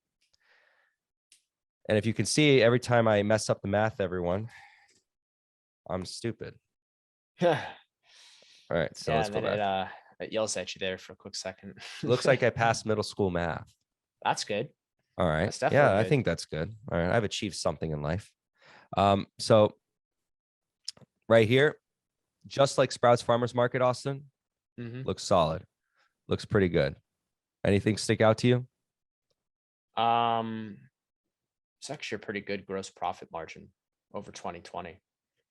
And if you can see, every time I mess up the math, everyone, I'm stupid. All right, so Yeah, let's and go then back. it yells at you there for a quick second. Looks like I passed middle school math. That's good. All right. That's definitely Yeah, I good. think that's good. All right, I've achieved something in life. So right here, just like Sprouts Farmers Market, Austin, looks solid. Looks pretty good. Anything stick out to you? It's actually a pretty good gross profit margin over 2020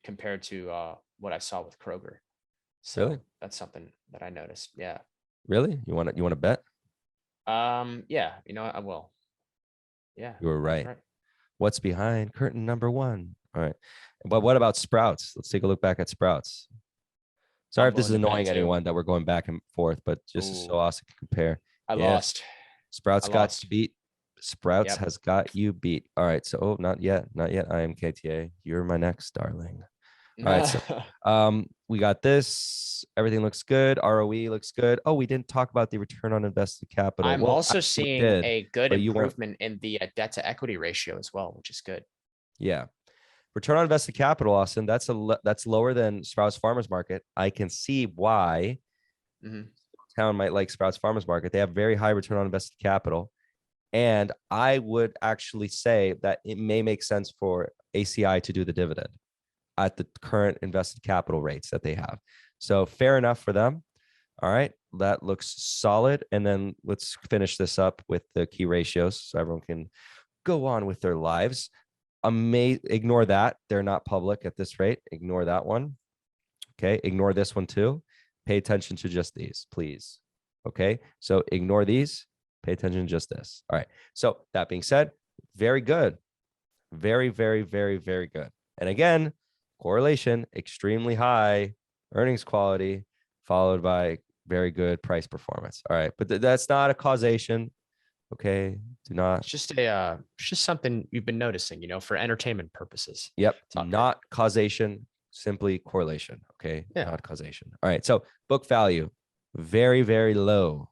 compared to what I saw with Kroger. So Really? that's something that I noticed. Yeah. Really? You want to bet? Yeah, I will. Yeah, You were that's right. right. What's behind curtain number 1? All right. But what about Sprouts? Let's take a look back at Sprouts. Sorry I'm if this is willing to bet annoying too. anyone that we're going back and forth, but just so Ooh, awesome to compare. I Yes. lost. Sprouts I got lost. you beat. Sprouts Yep. has got you beat. All right. So, oh, not yet. Not yet. I am KTA. You're my next darling. All right. So, we got this. Everything looks good. ROE looks good. Oh, we didn't talk about the return on invested capital. I'm Well, also we seeing did, a good but you weren't. improvement in the debt to equity ratio as well, which is good. Yeah. Return on invested capital, Austin. That's lower than Sprouts Farmers Market. I can see why town might like Sprouts Farmers Market. They have very high return on invested capital. And I would actually say that it may make sense for ACI to do the dividend at the current invested capital rates that they have. So fair enough for them. All right. That looks solid. And then let's finish this up with the key ratios so everyone can go on with their lives. Ignore that. They're not public at this rate. Ignore that one. Okay. Ignore this one too. Pay attention to just these, please. Okay. So ignore these. Pay attention to just this. All right. So that being said, very good. Very, very, very, very good. And again, correlation, extremely high earnings quality, followed by very good price performance. All right. But that's not a causation. Okay. Do not. It's just something you've been noticing, for entertainment purposes. Yep. It's all good. Not causation, simply correlation. Okay. Yeah. Not causation. All right. So book value, very, very low.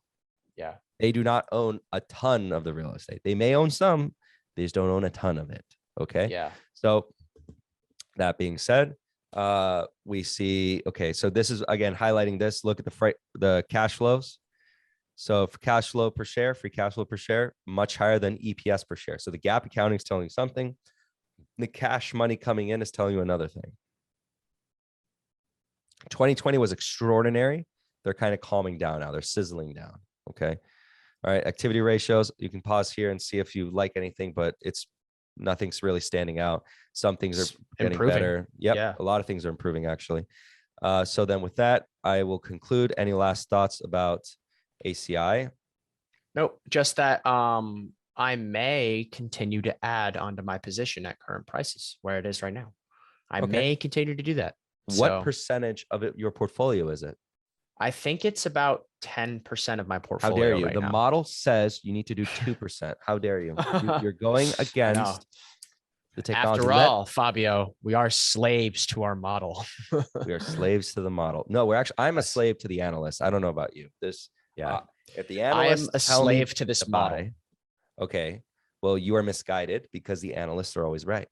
Yeah. They do not own a ton of the real estate. They may own some, they just don't own a ton of it. Okay. Yeah. So that being said, we see, okay, so this is again highlighting this. Look at the cash flows. So for cash flow per share, free cash flow per share, much higher than EPS per share. So the gap accounting is telling you something. The cash money coming in is telling you another thing. 2020 was extraordinary. They're kind of calming down now. They're sizzling down. Okay. All right. Activity ratios. You can pause here and see if you like anything, but nothing's really standing out. Some things are getting improving. better. Yep. Yeah. A lot of things are improving actually. So then with that, I will conclude. Any last thoughts about ACI? Nope. Just that I may continue to add onto my position at current prices where it is right now. I may continue to do that. What percentage of your portfolio is it? I think it's about 10% of my How portfolio. dare you? Right The now. model says you need to do 2%. How dare you? You're going against the technology. After all, Fabio, we are slaves to our model. We are slaves to the model. No, I'm a slave to the analyst. I don't know about you. If the analysts I am a slave to this model. Okay. Well, you are misguided because the analysts are always right.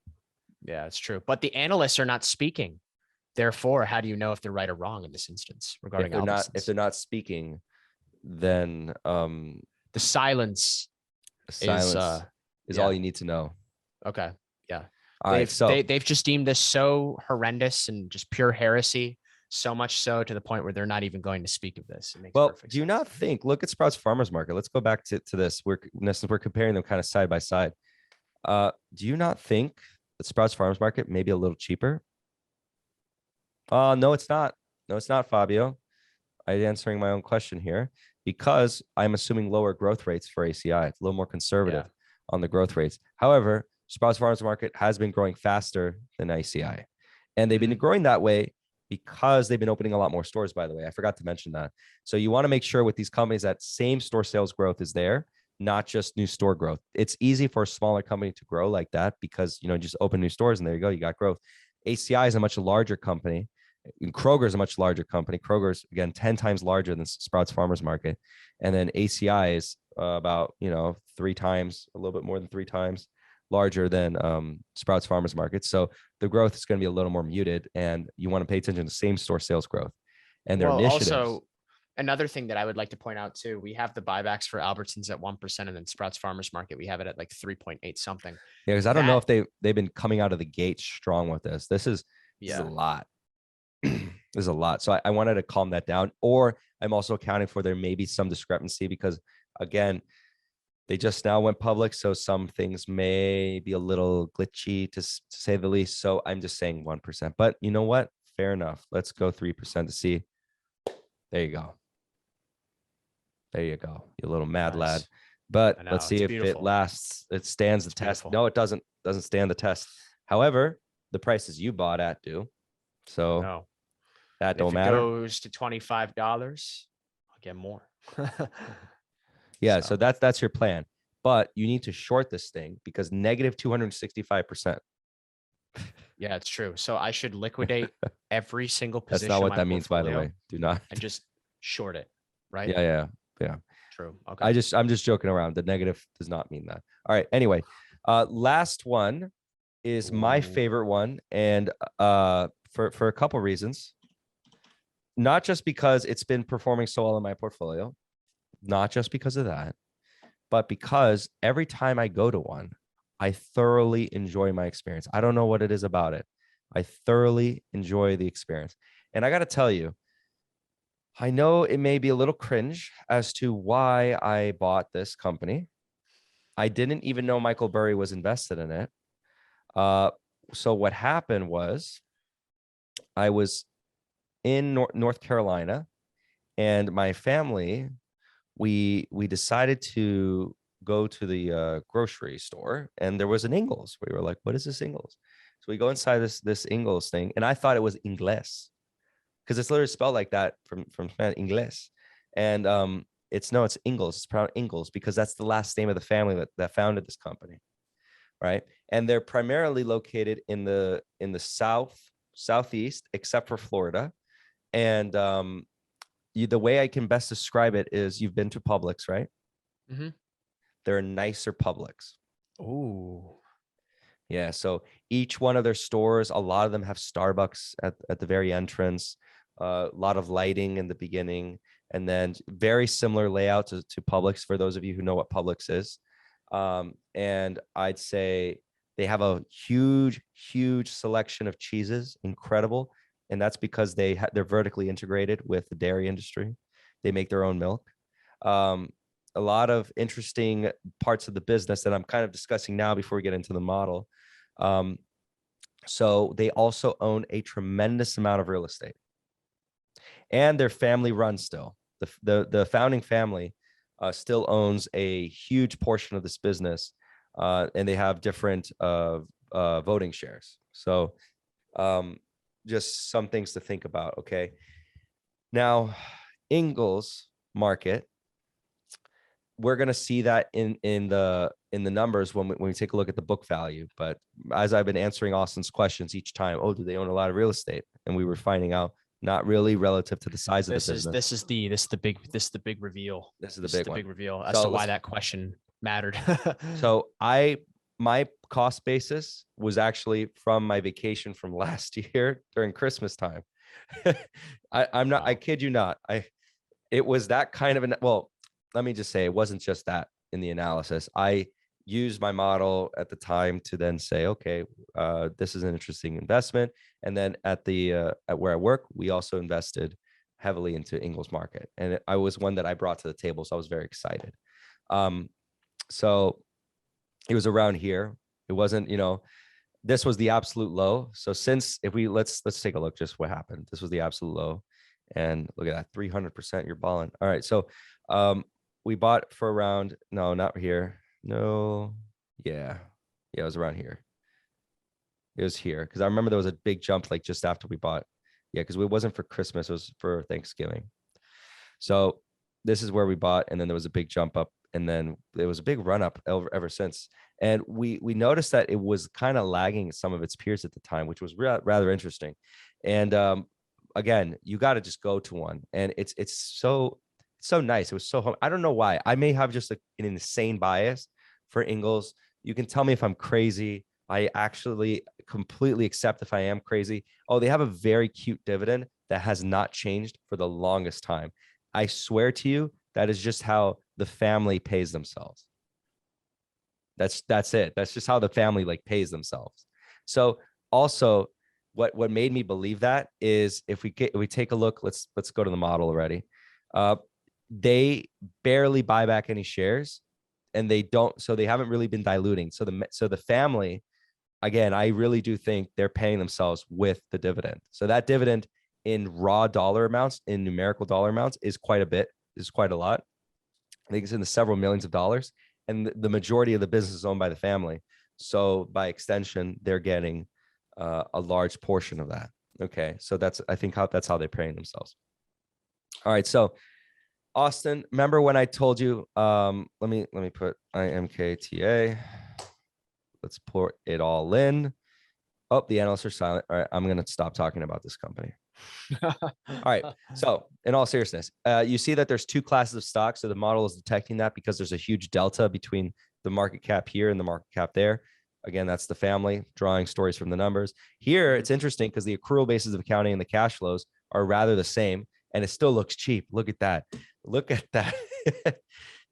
Yeah, it's true. But the analysts are not speaking. Therefore, how do you know if they're right or wrong in this instance regarding Albertsons? If they're not speaking, then the silence is all you need to know. Okay. Yeah. They've just deemed this so horrendous and just pure heresy, so much so to the point where they're not even going to speak of this. It makes perfect sense. Do you not think, look at Sprouts Farmers Market. Let's go back to this. We're comparing them kind of side by side. Do you not think that Sprouts Farmers Market may be a little cheaper? No, it's not. No, it's not, Fabio. I'm answering my own question here because I'm assuming lower growth rates for ACI. It's a little more conservative on the growth rates. However, Sprouts Farmers Market has been growing faster than ACI. And they've been growing that way because they've been opening a lot more stores, by the way. I forgot to mention that. So you want to make sure with these companies that same store sales growth is there, not just new store growth. It's easy for a smaller company to grow like that because, just open new stores and there you go, you got growth. ACI is a much larger company. Kroger is a much larger company. Kroger's, again, 10 times larger than Sprouts Farmers Market. And then ACI is about, 3 times, a little bit more than 3 times larger than Sprouts Farmers Market. So the growth is going to be a little more muted and you want to pay attention to same store sales growth and their initiatives. Also, another thing that I would like to point out too, we have the buybacks for Albertsons at 1% and then Sprouts Farmers Market, we have it at like 3.8 something. Yeah, because I don't know if they've been coming out of the gate strong with this. This is a lot. There's a lot. So I wanted to calm that down. Or I'm also accounting for there may be some discrepancy because, again, they just now went public. So some things may be a little glitchy to say the least. So I'm just saying 1%. But you know what? Fair enough. Let's go 3% to see. There you go. There you go. You little mad lad. But let's see if it lasts. It stands the test. No, it doesn't stand the test. However, the prices you bought at do. So that don't matter. If it goes to $25, I'll get more. Yeah, so that's your plan. But you need to short this thing because negative 265%. Yeah, it's true. So I should liquidate every single position. That's not what that means, by the way. Do not. And just short it, right? Yeah. True. Okay. I'm just joking around. The negative does not mean that. All right. Anyway, last one is my favorite one, and for a couple reasons. Not just because it's been performing so well in my portfolio, not just because of that, but because every time I go to one, I thoroughly enjoy my experience. I don't know what it is about it. I thoroughly enjoy the experience. And I got to tell you, I know it may be a little cringe as to why I bought this company. I didn't even know Michael Burry was invested in it. So what happened was I was in North Carolina and my family, we decided to go to the grocery store, and there was an Ingles. We were like, what is this Ingles? So we go inside this Ingles thing, and I thought it was Ingles because it's literally spelled like that from Spanish, Ingles. And it's Ingles. It's pronounced Ingles because that's the last name of the family that founded this company, right? And they're primarily located in the southeast, except for Florida. And the way I can best describe it is, you've been to Publix, right? Mm-hmm. They're nicer Publix. Ooh. Yeah. So each one of their stores, a lot of them have Starbucks at the very entrance, a lot of lighting in the beginning, and then very similar layout to Publix, for those of you who know what Publix is. And I'd say they have a huge selection of cheeses, incredible. And that's because they're vertically integrated with the dairy industry. They make their own milk. A lot of interesting parts of the business that I'm kind of discussing now before we get into the model. So they also own a tremendous amount of real estate, and they're family run still. The founding family still owns a huge portion of this business, and they have different voting shares. So just some things to think about. Okay. Now, Ingles market, we're going to see that in the numbers when we take a look at the book value. But as I've been answering Austin's questions each time, do they own a lot of real estate? And we were finding out not really, relative to the size of the business. This is the big reveal. This is the big one. Big reveal as to why that question mattered. So my cost basis was actually from my vacation from last year during Christmas time. I'm not, wow. I kid you not. It was that kind of well, let me just say, it wasn't just that in the analysis. I used my model at the time to then say, okay, this is an interesting investment. And then at where I work, we also invested heavily into Ingles market. And I was one that I brought to the table. So I was very excited. So it was around here. It wasn't, this was the absolute low. So let's take a look just what happened. This was the absolute low. And look at that, 300%, you're balling. All right. So we bought for around, no, not here. No. Yeah. It was around here. It was here. Because I remember there was a big jump like just after we bought. Yeah. Because it wasn't for Christmas. It was for Thanksgiving. So this is where we bought. And then there was a big jump up. And then there was a big run up ever since. And we noticed that it was kind of lagging some of its peers at the time, which was rather interesting. And again, you got to just go to one. And it's so nice. It was so home. I don't know why. I may have just an insane bias for Ingles. You can tell me if I'm crazy. I actually completely accept if I am crazy. Oh, they have a very cute dividend that has not changed for the longest time. I swear to you, that is just how the family pays themselves. That's it. That's just how the family pays themselves. So also what made me believe that is if we take a look, let's go to the model already. They barely buy back any shares, and they haven't really been diluting. So the family, again, I really do think they're paying themselves with the dividend. So that dividend in raw dollar amounts, in numerical dollar amounts, is quite a bit, is quite a lot. I think it's in the several millions of dollars, and the majority of the business is owned by the family. So by extension, they're getting a large portion of that. Okay. So I think that's how they're paying themselves. All right. So Austin, remember when I told you, let me put IMKTA. Let's pour it all in. Oh, the analysts are silent. All right. I'm going to stop talking about this company. All right. So in all seriousness, you see that there's two classes of stocks. So the model is detecting that because there's a huge delta between the market cap here and the market cap there. Again, that's the family drawing stories from the numbers. Here, it's interesting because the accrual basis of accounting and the cash flows are rather the same, and it still looks cheap. Look at that. Look at that.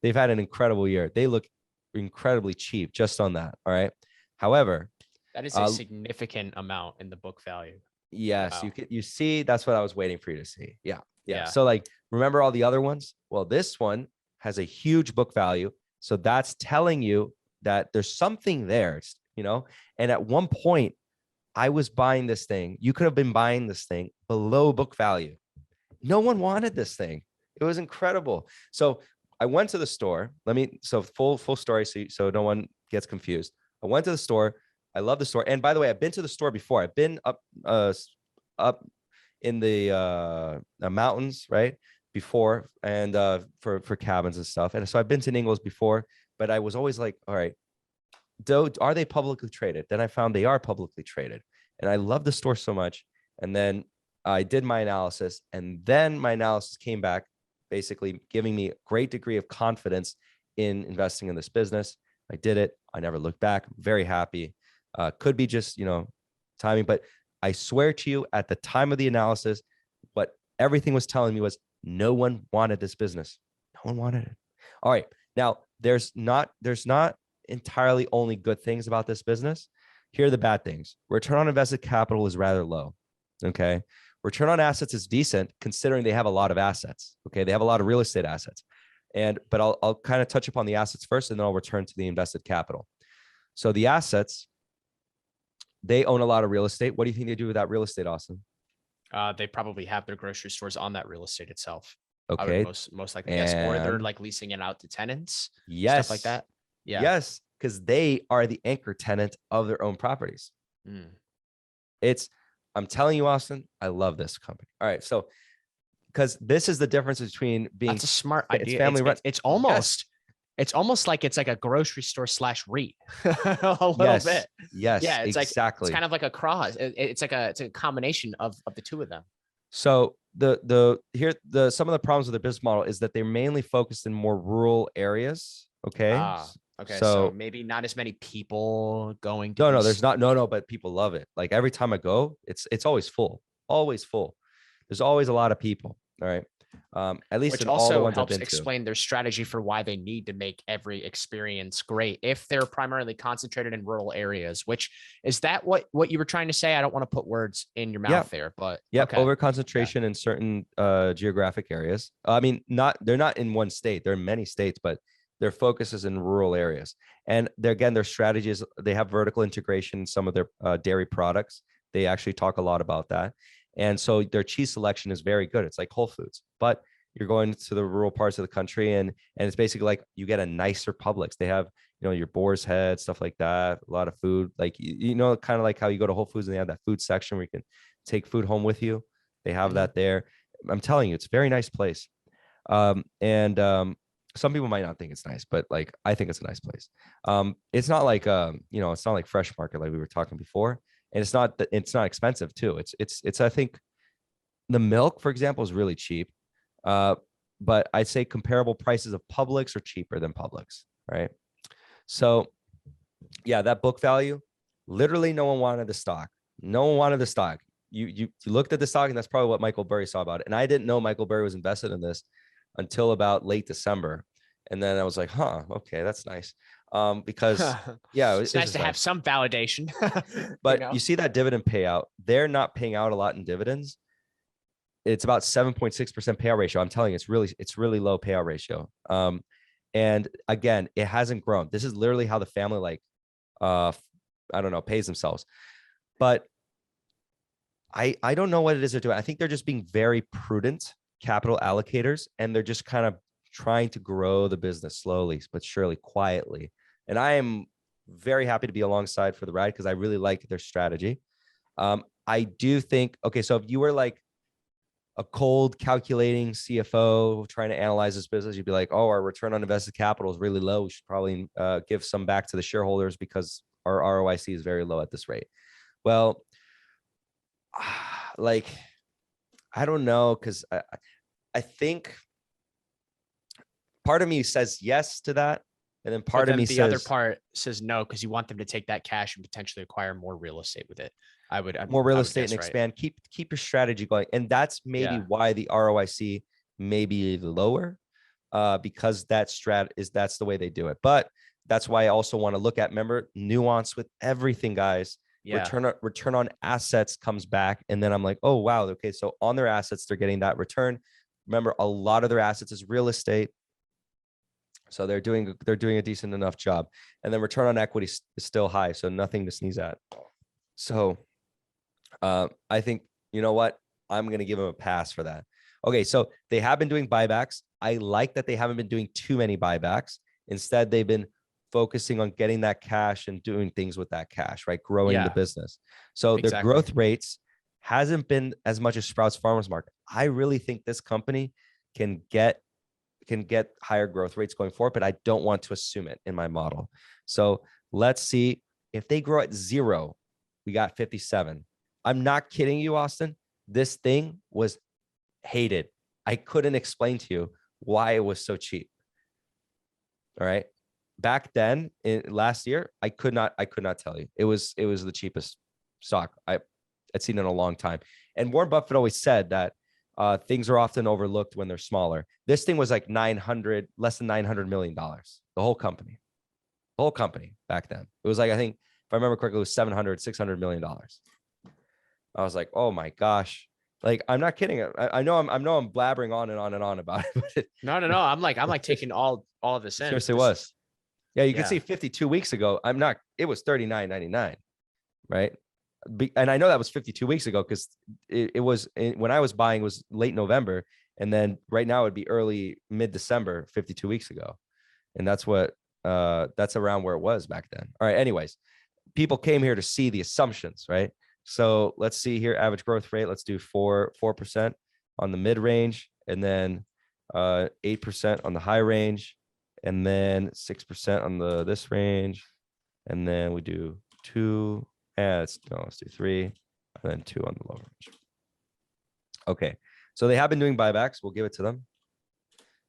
They've had an incredible year. They look incredibly cheap just on that. All right. However, that is a significant amount in the book value. Yes, wow. You see, that's what I was waiting for you to see. Yeah. So remember all the other ones? Well, this one has a huge book value. So that's telling you that there's something there, and at one point I was buying this thing. You could have been buying this thing below book value. No one wanted this thing. It was incredible. So I went to the store. So full story. So no one gets confused. I went to the store. I love the store. And by the way, I've been to the store before. I've been up in the mountains, right? Before, and for cabins and stuff. And so I've been to Ingles before, but I was always like, all right, are they publicly traded? Then I found they are publicly traded. And I love the store so much. And then I did my analysis, and then my analysis came back basically giving me a great degree of confidence in investing in this business. I did it. I never looked back. I'm very happy. Could be just, timing, but I swear to you, at the time of the analysis, what everything was telling me was no one wanted this business. No one wanted it. All right. Now there's not entirely only good things about this business. Here are the bad things. Return on invested capital is rather low. Okay. Return on assets is decent considering they have a lot of assets. Okay. They have a lot of real estate assets. But I'll kind of touch upon the assets first, and then I'll return to the invested capital. So the assets, they own a lot of real estate. What do you think they do with that real estate, Austin? They probably have their grocery stores on that real estate itself. I Okay. would most likely guess, or they're And like leasing it out to tenants, stuff like yes, that. Yeah. yes, because they are the anchor tenant of their own properties. Mm. I'm telling you, Austin, I love this company. All right. So, because this is the difference between being, That's a smart it's idea. family run. It's Yes. almost like it's like a grocery store slash REIT a little Yes. bit. Yes. Yeah, it's like exactly. it's kind of like a cross. It's a combination of the two of them. So some of the problems with their business model is that they're mainly focused in more rural areas. Okay. Okay. So So maybe not as many people going to no, these. there's not. No, but people love it. Like every time I go, it's always full. Always full. There's always a lot of people. All right. At least Which in all the also ones I've helps been to. explain their strategy for why they need to make every experience great if they're primarily concentrated in rural areas. Which is that what you were trying to say? I don't want to put words in your mouth there, but Yep. okay. Over concentration in certain geographic areas. I mean, they're not in one state. They're in many states, but their focus is in rural areas. And their strategy is they have vertical integration in some of their dairy products. They actually talk a lot about that. And so their cheese selection is very good. It's like Whole Foods, but you're going to the rural parts of the country, and it's basically like you get a nicer Publix. They have, your Boar's Head, stuff like that, a lot of food, like, kind of like how you go to Whole Foods and they have that food section where you can take food home with you. They have that there. I'm telling you, it's a very nice place. Some people might not think it's nice, but like, I think it's a nice place. It's not like, it's not like Fresh Market, like we were talking before. And it's not expensive too. It's, I think the milk, for example, is really cheap. But I'd say comparable prices of Publix are cheaper than Publix, right? So yeah, that book value, literally no one wanted the stock. No one wanted the stock. You looked at the stock, and that's probably what Michael Burry saw about it. And I didn't know Michael Burry was invested in this until about late December. And then I was like, okay, that's nice. Because yeah, it's nice to have some validation. But you see that dividend payout, they're not paying out a lot in dividends. It's about 7.6% payout ratio. I'm telling you, it's really low payout ratio. And again, it hasn't grown. This is literally how the family I don't know, pays themselves. But I don't know what it is they're doing. I think they're just being very prudent capital allocators, and they're just kind of trying to grow the business slowly but surely, quietly. And I am very happy to be alongside for the ride because I really like their strategy. I do think, okay, so if you were like a cold calculating CFO trying to analyze this business, you'd be like, oh, our return on invested capital is really low. We should probably give some back to the shareholders because our ROIC is very low at this rate. Well, like, I don't know, because I think part of me says yes to that. And then part of me the says other part says no, because you want them to take that cash and potentially acquire more real estate with it. More real estate and expand, right? Keep your strategy going. And that's maybe why the ROIC may be lower, because that's the way they do it. But that's why I also want to look at, remember, nuance with everything, guys. Yeah. Return on assets comes back. And then I'm like, oh, wow. Okay. So on their assets, they're getting that return. Remember, a lot of their assets is real estate. So they're doing a decent enough job. And then return on equity is still high. So nothing to sneeze at. So I think, you know what? I'm going to give them a pass for that. Okay, so they have been doing buybacks. I like that they haven't been doing too many buybacks. Instead, they've been focusing on getting that cash and doing things with that cash, right? Growing the Yeah, business. So their exactly. growth rates hasn't been as much as Sprouts Farmers Market. I really think this company can get higher growth rates going forward, but I don't want to assume it in my model. So let's see if they grow at 0, we got 57. I'm not kidding you, Austin. This thing was hated. I couldn't explain to you why it was so cheap. All right. Back then, last year, I could not tell you. It was the cheapest stock I'd seen in a long time. And Warren Buffett always said that things are often overlooked when they're smaller. This thing was like less than $900 million. The whole company back then. It was like, I think if I remember correctly, it was $600 million. I was like, oh my gosh. Like, I'm not kidding. I know I'm blabbering on and on and on about it. But No. I'm like taking all of this in. seriously was. Yeah, you can Yeah. see 52 weeks ago. It was $39.99, right? And I know that was 52 weeks ago because it was when I was buying it was late November, and then right now it'd be early mid-December, 52 weeks ago, and that's around where it was back then. All right. Anyways, people came here to see the assumptions, right? So let's see here, average growth rate. Let's do 4% on the mid range, and then 8% on the high range, and then 6% on this range, and then we do 2. Let's do 3, and then 2 on the low range. Okay, so they have been doing buybacks. We'll give it to them,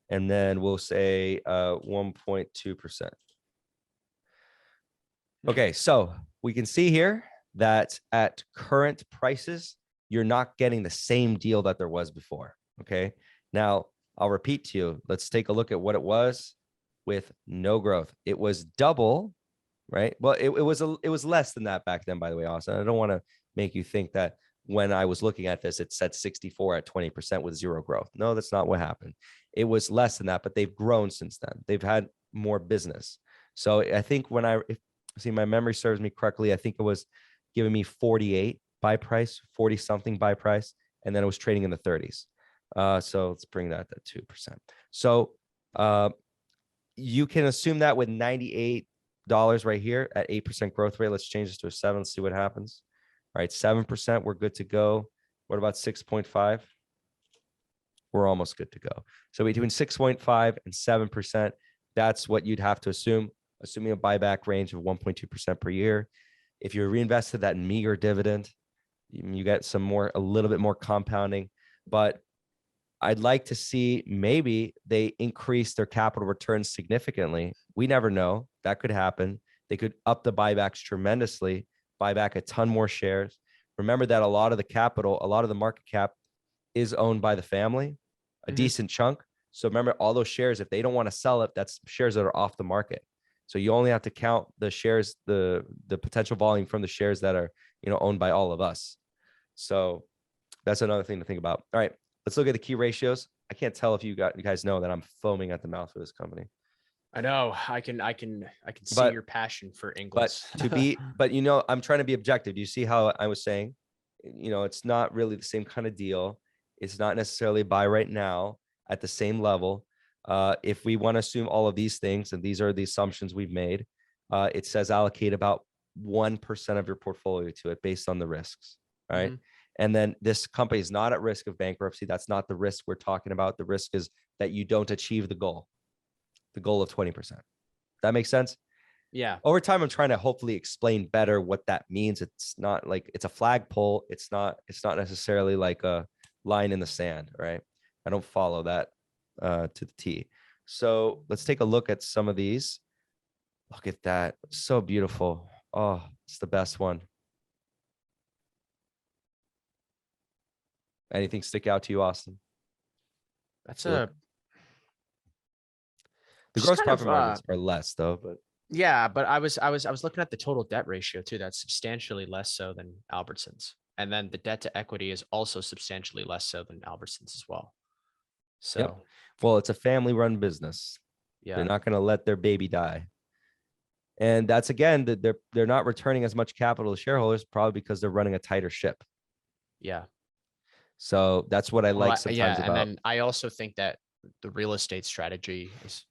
and then we'll say 1.2%. Okay, so we can see here that at current prices, you're not getting the same deal that there was before. Okay, now I'll repeat to you. Let's take a look at what it was with no growth. It was double, right? Well, it was less than that back then, by the way, Austin. I don't want to make you think that when I was looking at this, it said 64 at 20% with 0 growth. No, that's not what happened. It was less than that, but they've grown since then. They've had more business. So I think if my memory serves me correctly, I think it was giving me 48 buy price, 40 something buy price, and then it was trading in the 30s. So let's bring that to 2%. So you can assume that with $98 right here at 8% growth rate. Let's change this to a 7. Let's see what happens. All right, 7%, we're good to go. What about 6.5? We're almost good to go. So between 6.5 and 7%, that's what you'd have to assume, assuming a buyback range of 1.2% per year. If you reinvested that meager dividend, you get a little bit more compounding. But I'd like to see maybe they increase their capital returns significantly. We never know. That could happen. They could up the buybacks tremendously, buy back a ton more shares. Remember that a lot of the market cap is owned by the family, a decent chunk. So remember, all those shares, if they don't want to sell it, that's shares that are off the market. So you only have to count the shares, the potential volume from the shares that are, owned by all of us. So that's another thing to think about. All right, let's look at the key ratios. I can't tell if you guys know that I'm foaming at the mouth for this company. I know. I can see your passion for English. But I'm trying to be objective. Do you see how I was saying, it's not really the same kind of deal. It's not necessarily buy right now at the same level. If we want to assume all of these things, and these are the assumptions we've made, it says allocate about 1% of your portfolio to it based on the risks, right? And then this company is not at risk of bankruptcy. That's not the risk we're talking about. The risk is that you don't achieve the goal of 20%. That makes sense? Yeah. Over time, I'm trying to hopefully explain better what that means. It's not like it's a flagpole. It's not necessarily like a line in the sand, right? I don't follow that to the T. So let's take a look at some of these. Look at that. So beautiful. Oh, it's the best one. Anything stick out to you, Austin? That's the gross profit margins are less though, but yeah, but I was looking at the total debt ratio too. That's substantially less so than Albertsons. And then the debt to equity is also substantially less so than Albertsons as well. So, yep. Well, it's a family run business. yeah, They're not going to let their baby die. And that's, again, that they're not returning as much capital to shareholders, probably because they're running a tighter ship. Yeah. So that's what I Well, like sometimes yeah. And about. then I also think that the real estate strategy is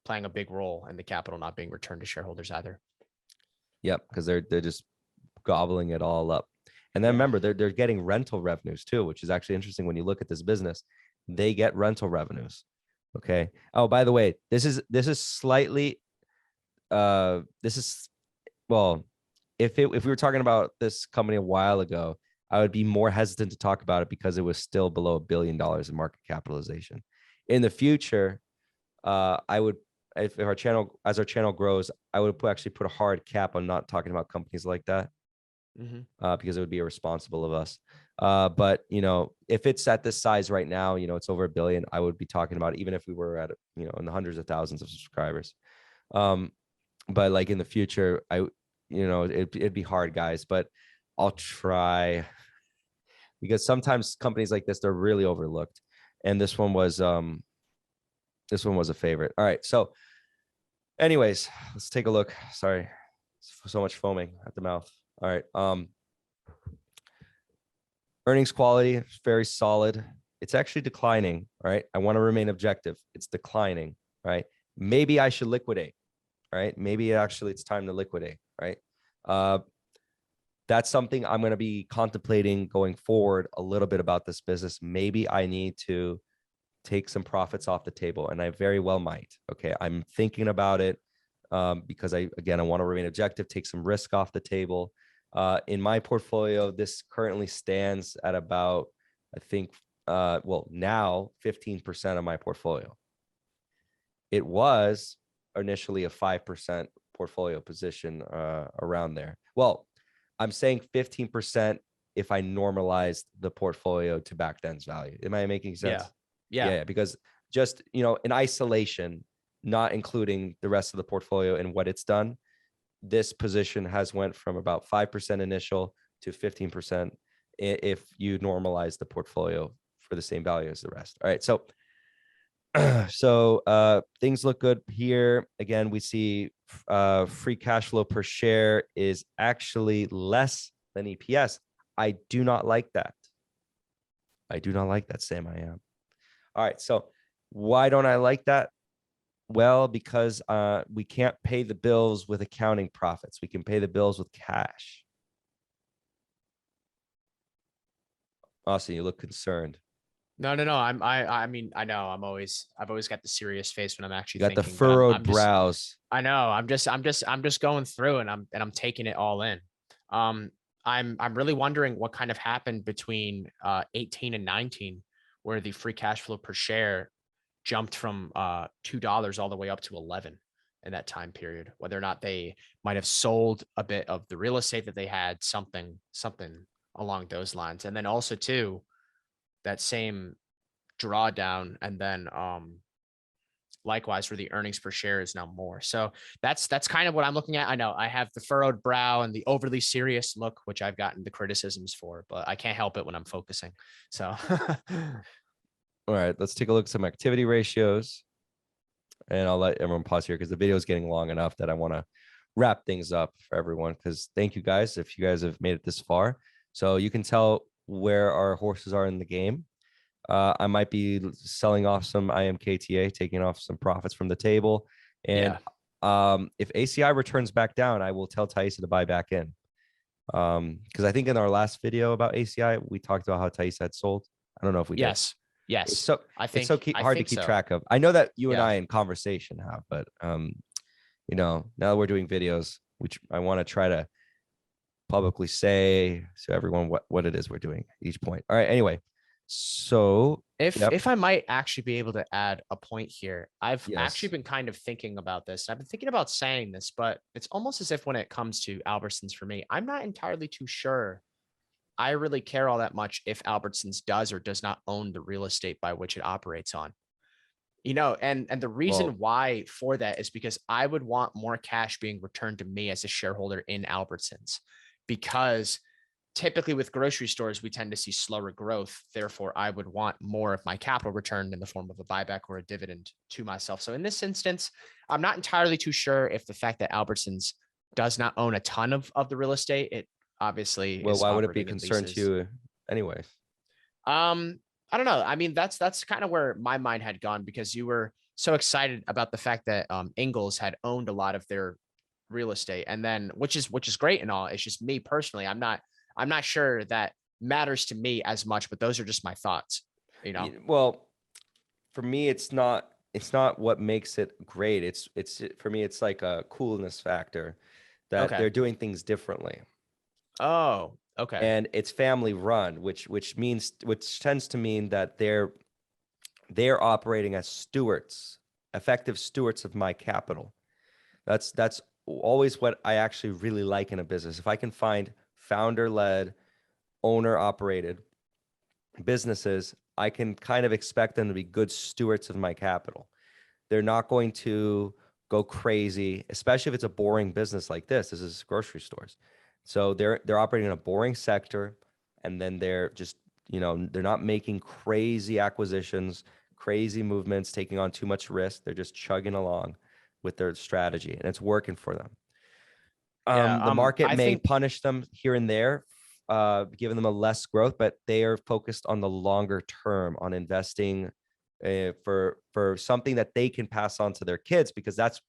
playing a big role in the capital not being returned to shareholders either. Yep, because they're just gobbling it all up. And then Yeah. remember, they're getting rental revenues too, which is actually interesting when you look at this business. They get rental revenues. Okay. Oh, by the way, this is slightly this is well, if we were talking about this company a while ago, I would be more hesitant to talk about it because it was still below $1 billion in market capitalization. In the future, I would, if our channel, as our channel grows, I would actually put a hard cap on not talking about companies like that, Hmm. because it would be irresponsible of us. But if it's at this size right now, it's over $1 billion, I would be talking about it, even if we were at in the hundreds of thousands of subscribers. Um, but like in the future, it'd be hard, guys. But I'll try, because sometimes companies like this, they're really overlooked, and this one was a favorite. All right, so anyways, let's take a look. Sorry, so much foaming at the mouth. All right. Earnings quality is very solid. It's actually declining. Right. I want to remain objective. It's declining. Right. Maybe I should liquidate. Right. Maybe actually it's time to liquidate. Right. Uh, that's something I'm going to be contemplating going forward a little bit about this business. Maybe I need to take some profits off the table, and I very well might. Okay. I'm thinking about it, because I want to remain objective, take some risk off the table. In my portfolio, this currently stands at about, I think, now 15% of my portfolio. It was initially a 5% portfolio position, around there. Well, I'm saying 15% if I normalized the portfolio to back then's value. Am I making Yeah. sense? Yeah. Yeah, because just, in isolation, not including the rest of the portfolio and what it's done, this position has went from about 5% initial to 15% if you normalize the portfolio for the same value as the rest. All right. So things look good here. Again, we see free cash flow per share is actually less than EPS. I do not like that. I do not like that, Sam. I am. All right. So why don't I like that? Well, because we can't pay the bills with accounting profits. We can pay the bills with cash. Austin, you look concerned. No, no, no. I mean, I know I've always got the serious face when I'm You actually got the thinking, but furrowed I'm just, brows. I know I'm just going through and I'm taking it all in. Um, I'm really wondering what kind of happened between 18 and 19, where the free cash flow per share jumped from $2 all the way up to 11 in that time period. Whether or not they might have sold a bit of the real estate that they had, something along those lines, and then also too that same drawdown, and then likewise where the earnings per share is now more. So that's kind of what I'm looking at. I know I have the furrowed brow and the overly serious look, which I've gotten the criticisms for, but I can't help it when I'm focusing. So All right, let's take a look at some activity ratios. And I'll let everyone pause here because the video is getting long enough that I want to wrap things up for everyone. Because thank you guys if you guys have made it this far. So you can tell where our horses are in the game. I might be selling off some IMKTA, taking off some profits from the table. And if ACI returns back down, I will tell Thaisa to buy back in. Because I think in our last video about ACI, we talked about how Thaisa had sold. I don't know if we did. yes, It's yes, so I it's so think hard to keep so. track of. I know that you and Yeah. I in conversation have, but now that we're doing videos, which I want to try to publicly say to everyone what it is we're doing at each point. All right. Anyway, so If I might actually be able to add a point here, I've actually yes. been kind of thinking about this. I've been thinking about saying this, but it's almost as if when it comes to Albertsons for me, I'm not entirely too sure I really care all that much if Albertsons does or does not own the real estate by which it operates on. And the Well, reason why for that is because I would want more cash being returned to me as a shareholder in Albertsons, because typically with grocery stores, we tend to see slower growth. Therefore, I would want more of my capital returned in the form of a buyback or a dividend to myself. So in this instance, I'm not entirely too sure if the fact that Albertsons does not own a ton of the real estate, it obviously well, is why would it be operating in concerned to leases. you anyways? Um, I don't know. I mean, that's kind of where my mind had gone because you were so excited about the fact that Ingalls had owned a lot of their real estate, and then which is great and all. It's just me personally. I'm not sure that matters to me as much, but those are just my thoughts. You know. Well, for me, it's not what makes it great. It's for me, it's like a coolness factor that Okay. they're doing things differently. Oh, okay. And it's family run, which tends to mean that they're operating as stewards, effective stewards of my capital. That's always what I actually really like in a business. If I can find founder-led, owner-operated businesses, I can kind of expect them to be good stewards of my capital. They're not going to go crazy, especially if it's a boring business like this. This is grocery stores. So they're operating in a boring sector, and then they're just, they're not making crazy acquisitions, crazy movements, taking on too much risk. They're just chugging along with their strategy, and it's working for them. Yeah. The market I may think punish them here and there, giving them a less growth, but they are focused on the longer term, on investing for something that they can pass on to their kids, because that's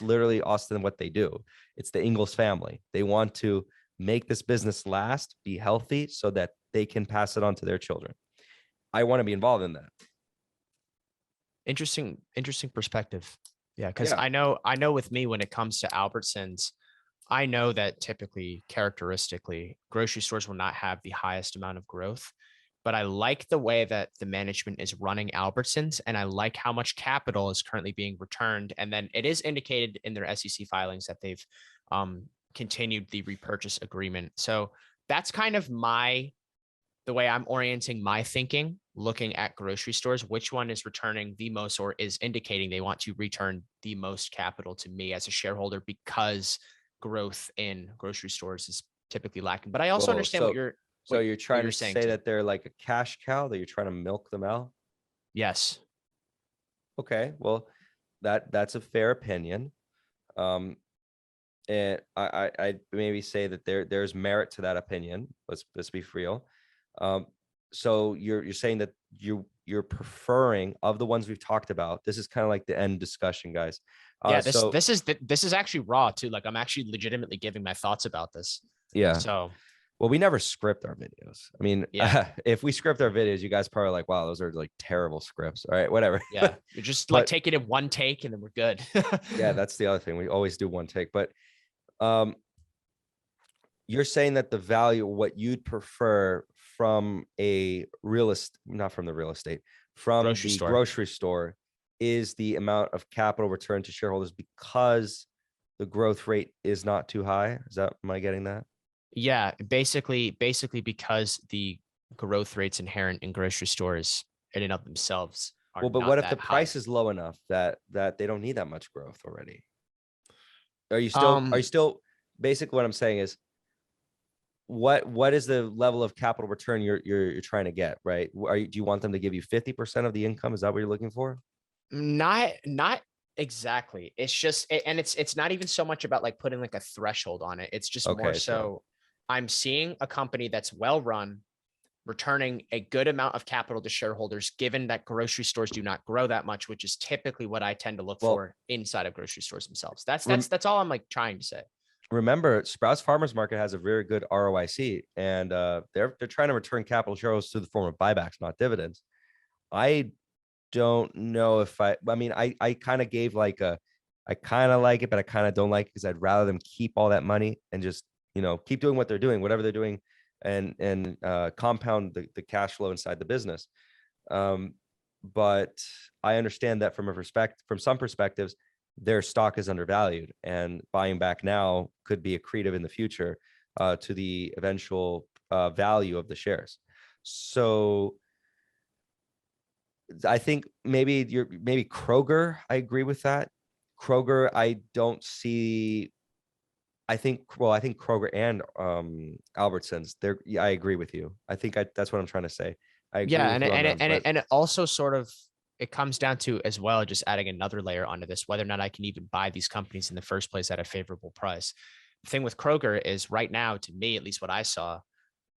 literally Austin what they do. It's the Ingalls family. They want to make this business last, be healthy, so that they can pass it on to their children. I want to be involved in that. interesting perspective. Yeah, because Yeah. I know with me when it comes to Albertsons, I know that typically, characteristically, grocery stores will not have the highest amount of growth, but I like the way that the management is running Albertsons, and I like how much capital is currently being returned. And then it is indicated in their SEC filings that they've continued the repurchase agreement. So that's kind of the way I'm orienting my thinking, looking at grocery stores, which one is returning the most or is indicating they want to return the most capital to me as a shareholder because growth in grocery stores is typically lacking. But I also Whoa. understand what So you're so what you're what trying you're to saying say too. that they're like a cash cow, that you're trying to milk them out? Yes. Okay. Well, that's a fair opinion. Um, and I'd maybe say that there's merit to that opinion. Let's be real. Um, so you're saying that you're preferring, of the ones we've talked about. This is kind of like the end discussion, guys. Yeah, this So this is this is actually raw too. Like I'm actually legitimately giving my thoughts about this. yeah. So Well, we never script our videos. I mean, yeah. if we script our videos, you guys probably like, wow, those are like terrible scripts. All right, whatever. Yeah. You're just like But take it in one take and then we're good. yeah, that's the other thing. We always do one take. But um, you're saying that the value, what you'd prefer from a real estate, not from the real estate, from Grocery the store. grocery store, is the amount of capital return to shareholders because the growth rate is not too high. Am I getting that? Yeah, basically because the growth rates inherent in grocery stores in and of themselves are Well, but what not if the that high. price is low enough that they don't need that much growth already? Are you Um, still, basically what I'm saying is, what is the level of capital return you're trying to get, right? Do you want them to give you 50% of the income? Is that what you're looking for? not exactly. It's just and it's not even so much about like putting like a threshold on it. It's just more Okay, so so I'm seeing a company that's well run returning a good amount of capital to shareholders, given that grocery stores do not grow that much, which is typically what I tend to look well, for inside of grocery stores themselves. That's that's rem- that's all I'm like trying to say. remember, Sprouts Farmers Market has a very good ROIC, and they're trying to return capital to shareholders through the form of buybacks, not dividends. I don't know if I mean, I kind of gave like I kind of like it, but I kind of don't like it, because I'd rather them keep all that money and just, keep doing what they're doing, whatever they're doing, and compound the cash flow inside the business. Um, but I understand that from some perspectives, their stock is undervalued, and buying back now could be accretive in the future to the eventual value of the shares. So I think maybe Kroger. I agree with that. Kroger, I don't see. I think Kroger and Albertsons. Yeah, I agree with you. That's what I'm trying to say. I agree Yeah, with and it, you on and it, them, and it, but and it also sort of it comes down to as well, just adding another layer onto this, whether or not I can even buy these companies in the first place at a favorable price. The thing with Kroger is right now, to me, at least what I saw,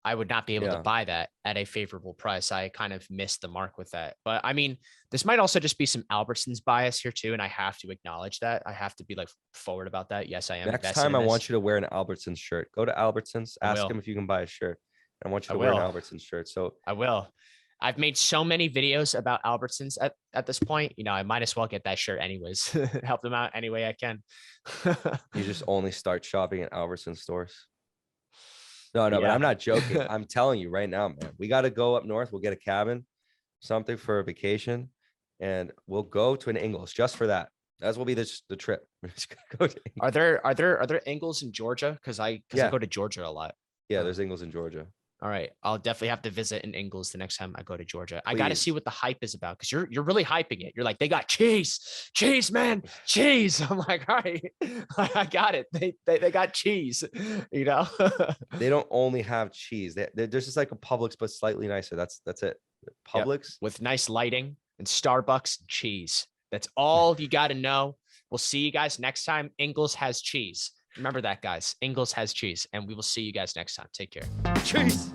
I would not be able to Yeah. buy that at a favorable price. I kind of missed the mark with that. But I mean, this might also just be some Albertsons bias here too. And I have to acknowledge that. I have to be like forward about that. Yes, I am Next invested time in I this. want you to wear an Albertsons shirt. Go to Albertsons, I ask will. them if you can buy a shirt. I want you I to wear an will. Albertsons shirt. So I will. I've made so many videos about Albertsons at this point. I might as well get that shirt anyways. Help them out any way I can. you just only start shopping at Albertsons stores. No, but Yeah. I'm not joking. I'm telling you right now, man, we got to go up north. We'll get a cabin, something for a vacation, and we'll go to an Ingles just for that. That will be the trip. We're just gonna go to Are there Ingles in Georgia? Because I yeah, go to Georgia a lot. yeah. Huh. There's Ingles in Georgia. All right, I'll definitely have to visit in Ingles the next time I go to Georgia. I got to see Please. what the hype is about because you're really hyping it. You're like, they got cheese, man, cheese. I'm like, all right, I got it. They got cheese, you know. They don't only have cheese. There's just like a Publix, but slightly nicer. That's it. Yep, Publix. with nice lighting and Starbucks and cheese. That's all you got to know. We'll see you guys next time. Ingles has cheese. Remember that, guys. Ingles has cheese, and we will see you guys next time. Take care. Cheese.